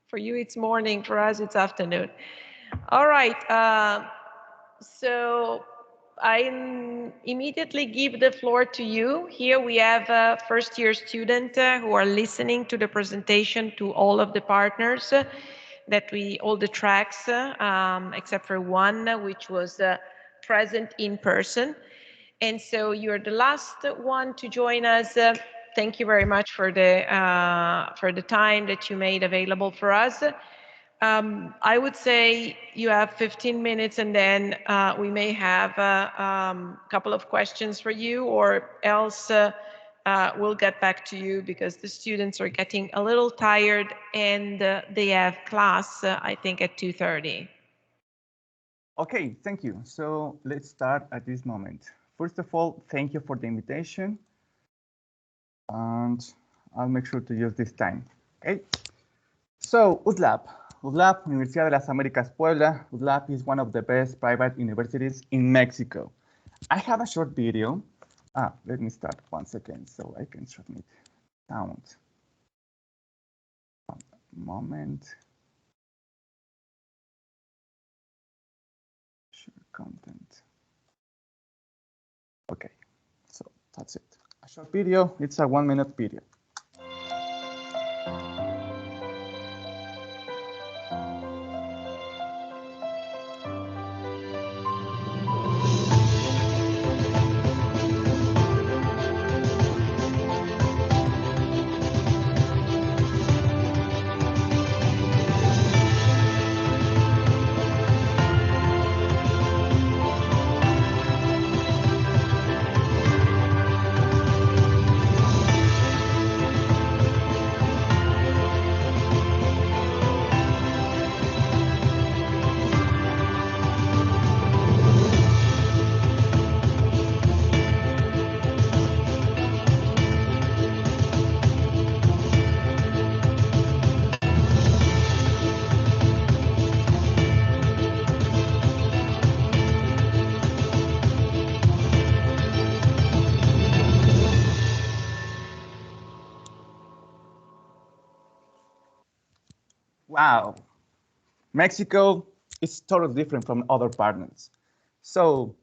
for you it's morning, for us it's afternoon. All right, so I immediately give the floor to you. Here we have a first-year student who are listening to the presentation to all of the partners all the tracks, except for one, which was present in person. And so you're the last one to join us. Thank you very much for the time that you made available for us. I would say you have 15 minutes and then we may have a couple of questions for you, or else we'll get back to you because the students are getting a little tired and they have class, I think, at 2:30. Okay, thank you. So let's start at this moment. First of all, thank you for the invitation. And I'll make sure to use this time. Okay. So UDLAP, Universidad de las Américas Puebla. UDLAP is one of the best private universities in Mexico. I have a short video. Let me start 1 second so I can submit sound. moment. Share content. Okay, so that's it. A short video, it's a 1-minute video. Wow, Mexico is totally different from other partners. So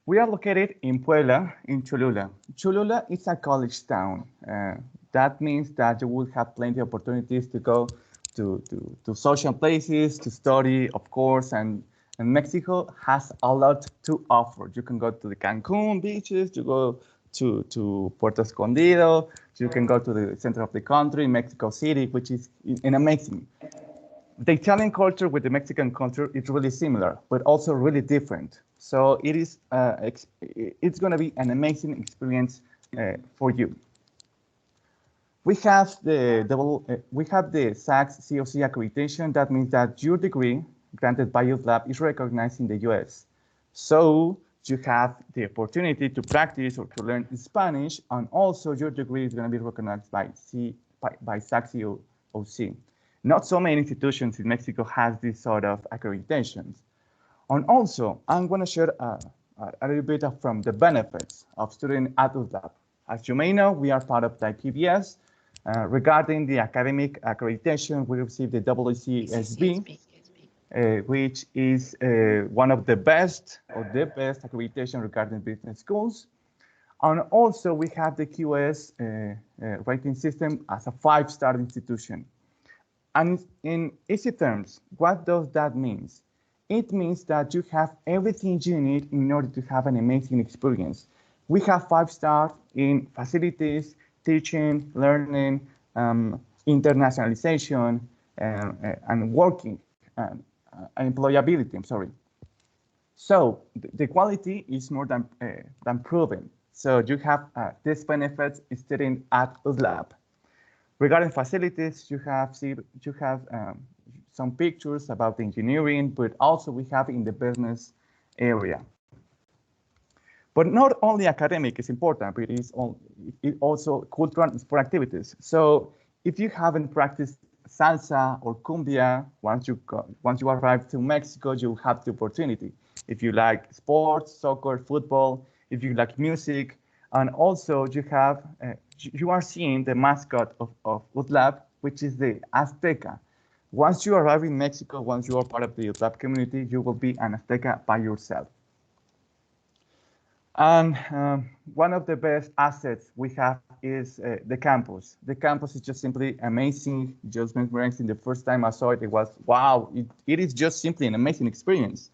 we are located in Puebla, in Cholula. Cholula is a college town. That means that you will have plenty of opportunities to go to social places, to study, of course, and Mexico has a lot to offer. You can go to the Cancun beaches, you go to Puerto Escondido, you can go to the center of the country, Mexico City, which is an amazing. The Italian culture with the Mexican culture is really similar, but also really different. So it is, it's going to be an amazing experience for you. We have the SACS COC accreditation. That means that your degree granted by UTLAB is recognized in the US. So you have the opportunity to practice or to learn Spanish, and also your degree is going to be recognized by SACS COC. Not so many institutions in Mexico has this sort of accreditations. And also, I'm going to share a little bit from the benefits of studying at UTLAB. As you may know, we are part of the IPBS. Regarding the academic accreditation, we received the ECSB, which is one of the best or the best accreditation regarding business schools. And also, we have the QS rating system as a 5-star institution. And in easy terms, what does that mean? It means that you have everything you need in order to have an amazing experience. We have 5-star in facilities, teaching, learning, internationalization, and working, and employability, I'm sorry. So the quality is more than proven. So you have these benefits studying at UTLAB. Regarding facilities, you have some pictures about engineering, but also we have in the business area. But not only academic is important, but it also cultural and sport activities. So if you haven't practiced salsa or cumbia, once you arrive to Mexico, you have the opportunity. If you like sports, soccer, football, if you like music, and also you are seeing the mascot of UTLAB, which is the Azteca. Once you arrive in Mexico, once you are part of the UTLAB community, you will be an Azteca by yourself. And one of the best assets we have is the campus. The campus is just simply amazing. Just memorizing the first time I saw it, it was, wow, it is just simply an amazing experience.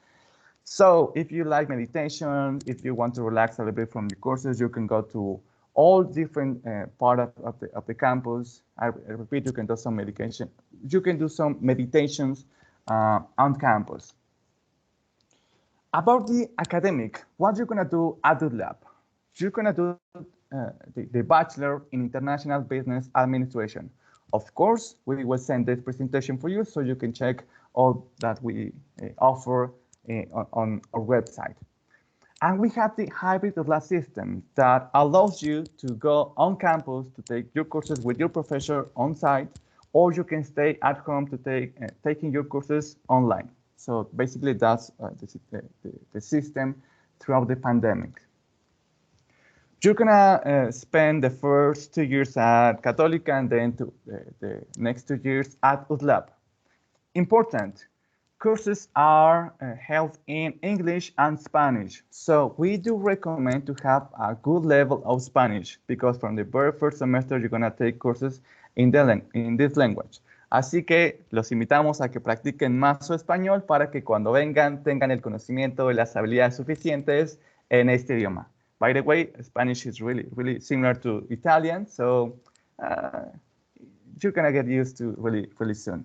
So if you like meditation, if you want to relax a little bit from the courses, you can go to all different part of the campus. I repeat, you can do some meditation. You can do some meditations on campus. About the academic, what you're gonna do at UTLAB? You're gonna do the Bachelor in International Business Administration. Of course, we will send this presentation for you so you can check all that we offer on our website. And we have the hybrid UTLAB system that allows you to go on campus to take your courses with your professor on site, or you can stay at home to taking your courses online. So basically that's the system throughout the pandemic. You're gonna spend the first 2 years at Católica and then the next 2 years at UDLAP. Important, courses are held in English and Spanish. So we do recommend to have a good level of Spanish because from the very first semester you're gonna take courses in this language. Así que los invitamos a que practiquen más su español para que cuando vengan tengan el conocimiento y las habilidades suficientes en este idioma. By the way, Spanish is really similar to Italian, so you're gonna get used to really soon.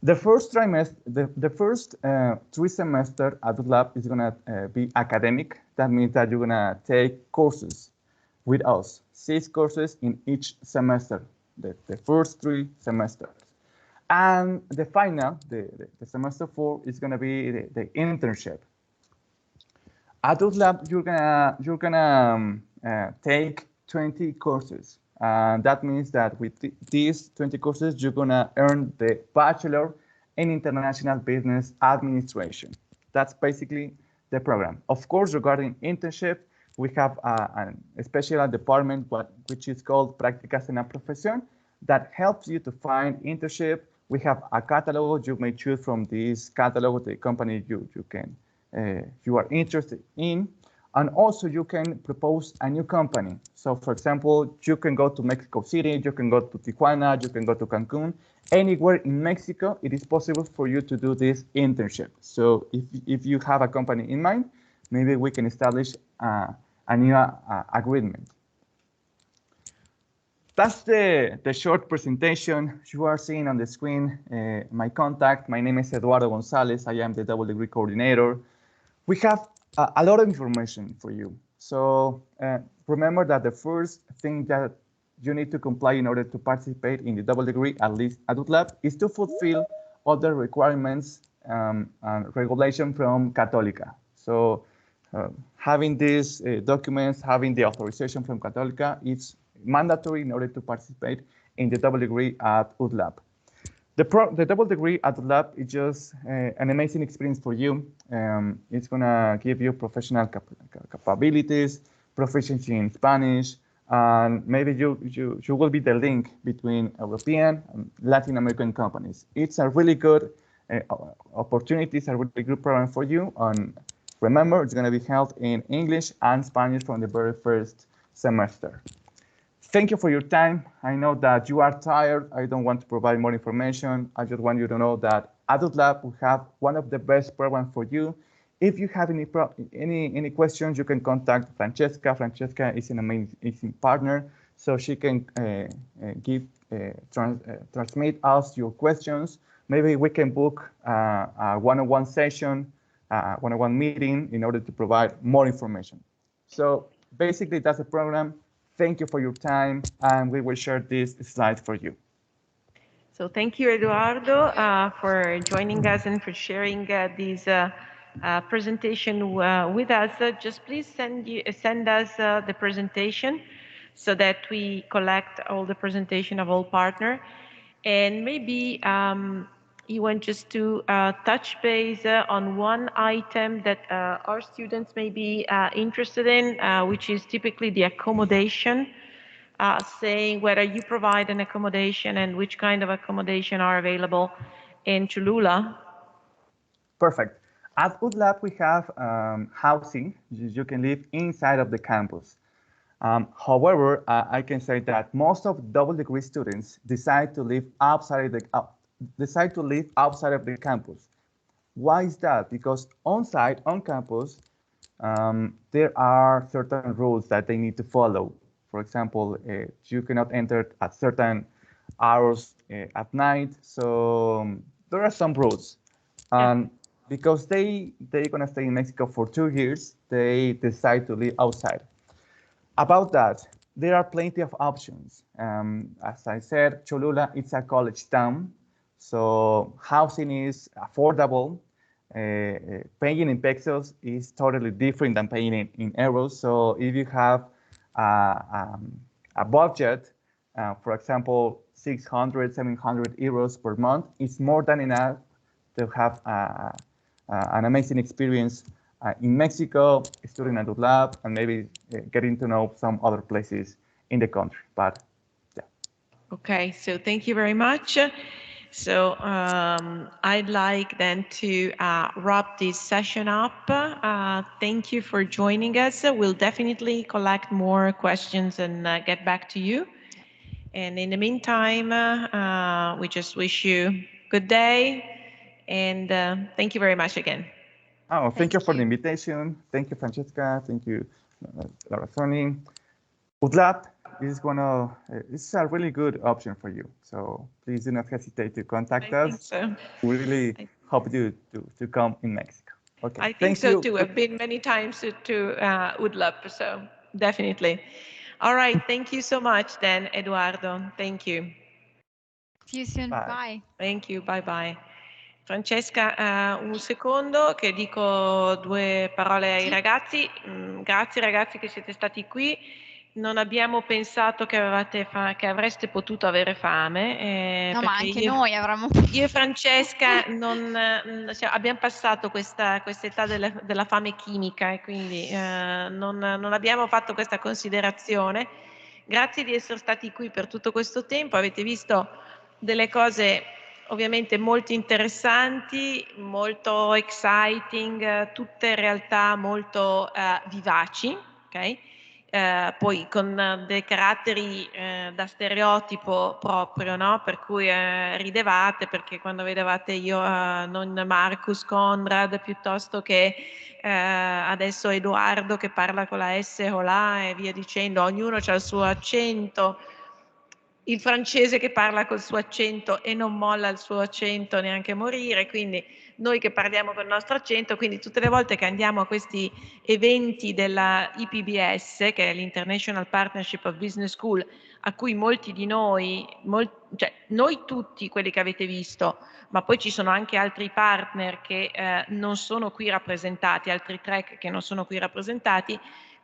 The first trimester, the first 3 semesters at UDLAP is gonna be academic. That means that you're gonna take courses with us, 6 courses in each semester, the first 3 semesters. And the final, the semester 4, is gonna be the internship. At UDLAP, you're gonna take 20 courses. And that means that with these 20 courses, you're gonna earn the Bachelor in International Business Administration. That's basically the program. Of course, regarding internship, we have a special department which is called Prácticas en la Profesión that helps you to find internship. We have a catalog. You may choose from this catalog the company you are interested in. And also you can propose a new company. So for example, you can go to Mexico City, you can go to Tijuana, you can go to Cancun. Anywhere in Mexico, it is possible for you to do this internship. So if you have a company in mind, maybe we can establish a new agreement. That's the short presentation. You are seeing on the screen my contact. My name is Eduardo Gonzalez. I am the double degree coordinator. We have a lot of information for you. So remember that the first thing that you need to comply in order to participate in the double degree, at least at UDLAP, is to fulfill all the requirements and regulation from Católica. So having these documents, having the authorization from Católica, it's mandatory in order to participate in the double degree at UDLAP. The double degree at UDLAP is just an amazing experience for you. It's gonna give you professional capabilities, proficiency in Spanish, and maybe you will be the link between European and Latin American companies. It's a really good opportunity, it's a really good program for you. And remember, it's gonna be held in English and Spanish from the very first semester. Thank you for your time. I know that you are tired. I don't want to provide more information. I just want you to know that at UDLAP, we have one of the best programs for you. If you have any questions, you can contact Francesca. Francesca is an amazing partner, so she can transmit us your questions. Maybe we can book a one-on-one session, one-on-one meeting in order to provide more information. So basically, that's the program. Thank you for your time, and we will share this slide for you. So thank you, Eduardo, for joining us and for sharing this presentation with us. Just please send us the presentation so that we collect all the presentation of all partners. And maybe you want just to touch base on one item that our students may be interested in, which is typically the accommodation, saying whether you provide an accommodation and which kind of accommodation are available in Cholula. Perfect. At UDLAP, we have housing. You can live inside of the campus. However, I can say that most of double degree students decide to live outside of the campus. Why is that? Because on campus, there are certain rules that they need to follow. For example, you cannot enter at certain hours at night. So there are some rules. And because they're gonna stay in Mexico for 2 years, they decide to live outside. About that, there are plenty of options. As I said, Cholula, it's a college town. So housing is affordable. Paying in pesos is totally different than paying in euros. So if you have a budget, for example, 600, 700 euros per month, it's more than enough to have an amazing experience in Mexico, studying at UDLAB, and maybe getting to know some other places in the country. But yeah. Okay, so thank you very much. So I'd like then to wrap this session up. Thank you for joining us. We'll definitely collect more questions and get back to you. And in the meantime, we just wish you good day, and thank you very much again. Oh, thank you for the invitation. Thank you, Francesca. Thank you, Larazoni. UDLAB is this is a really good option for you. So please do not hesitate to contact us. So. We really hope you to come in Mexico. Okay. I think so too. I've been many times to UDLAB, so definitely. All right. Thank you so much, then, Eduardo. Thank you. See you soon. Bye. Thank you. Bye bye. Francesca, un secondo che dico due parole ai ragazzi. Grazie ragazzi che siete stati qui. Non abbiamo pensato che avreste potuto avere fame. No, ma anche noi avremmo. Io e Francesca abbiamo passato questa età della fame chimica e quindi non abbiamo fatto questa considerazione. Grazie di essere stati qui per tutto questo tempo. Avete visto delle cose ovviamente molto interessanti, molto exciting, tutte realtà molto vivaci, ok? Poi con dei caratteri da stereotipo proprio, no? Per cui ridevate perché quando vedevate io non Marcus Conrad piuttosto che adesso Edoardo che parla con la S o la e via dicendo, ognuno ha il suo accento. Il francese che parla col suo accento e non molla il suo accento neanche a morire, quindi noi che parliamo col nostro accento, quindi tutte le volte che andiamo a questi eventi della IPBS, che è l'International Partnership of Business School, a cui molti di noi, cioè noi tutti quelli che avete visto, ma poi ci sono anche altri partner che non sono qui rappresentati, altri track che non sono qui rappresentati.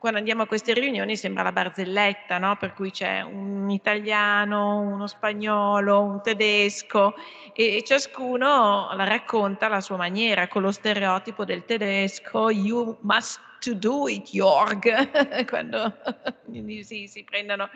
Quando andiamo a queste riunioni sembra la barzelletta, no? Per cui c'è un italiano, uno spagnolo, un tedesco e ciascuno la racconta alla sua maniera, con lo stereotipo del tedesco, you must to do it, Jorg, quando si prendono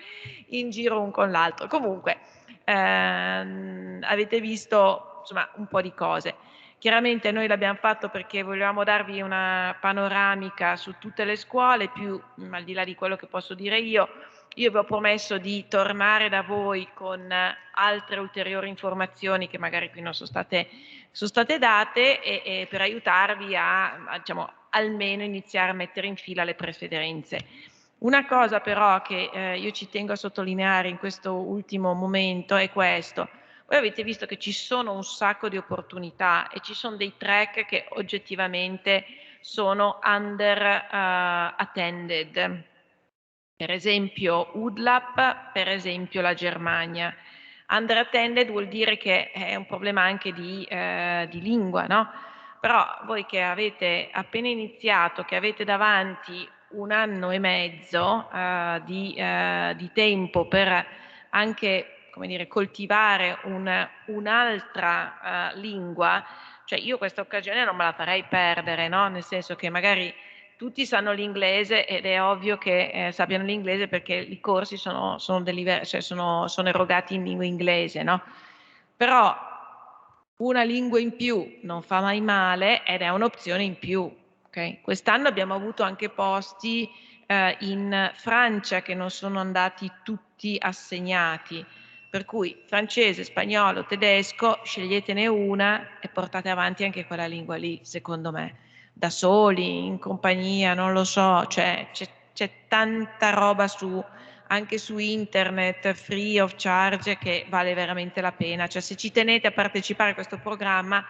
in giro un con l'altro. Comunque, avete visto insomma un po' di cose. Chiaramente noi l'abbiamo fatto perché volevamo darvi una panoramica su tutte le scuole, più al di là di quello che posso dire io vi ho promesso di tornare da voi con altre ulteriori informazioni che magari qui non sono state date e per aiutarvi a diciamo, almeno iniziare a mettere in fila le preferenze. Una cosa però che io ci tengo a sottolineare in questo ultimo momento è questo. Voi avete visto che ci sono un sacco di opportunità e ci sono dei track che oggettivamente sono under attended. Per esempio UDLAP, per esempio la Germania. Under attended vuol dire che è un problema anche di lingua, no? Però voi che avete appena iniziato, che avete davanti un anno e mezzo di tempo per anche come dire, coltivare un'altra lingua, cioè io questa occasione non me la farei perdere, no? Nel senso che magari tutti sanno l'inglese ed è ovvio che sappiano l'inglese perché i corsi sono erogati in lingua inglese, no? Però una lingua in più non fa mai male ed è un'opzione in più. Okay? Quest'anno abbiamo avuto anche posti in Francia che non sono andati tutti assegnati. Per cui francese, spagnolo, tedesco, sceglietene una e portate avanti anche quella lingua lì, secondo me. Da soli, in compagnia, non lo so, cioè c'è tanta roba anche su internet, free of charge, che vale veramente la pena. Cioè se ci tenete a partecipare a questo programma,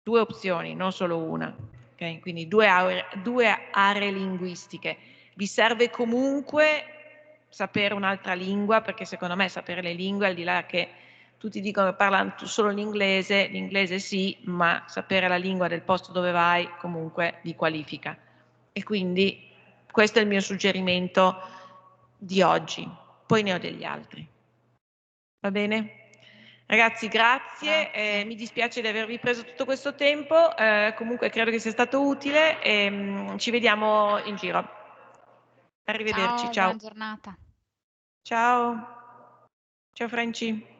2 opzioni, non solo una. Okay? Quindi 2 aree linguistiche. Vi serve comunque sapere un'altra lingua, perché secondo me sapere le lingue, al di là che tutti dicono che parlano solo l'inglese sì, ma sapere la lingua del posto dove vai comunque vi qualifica. E quindi questo è il mio suggerimento di oggi, poi ne ho degli altri. Va bene? Ragazzi, grazie. Mi dispiace di avervi preso tutto questo tempo, comunque credo che sia stato utile e ci vediamo in giro. Arrivederci, ciao. Buona giornata. Ciao. Ciao Franci.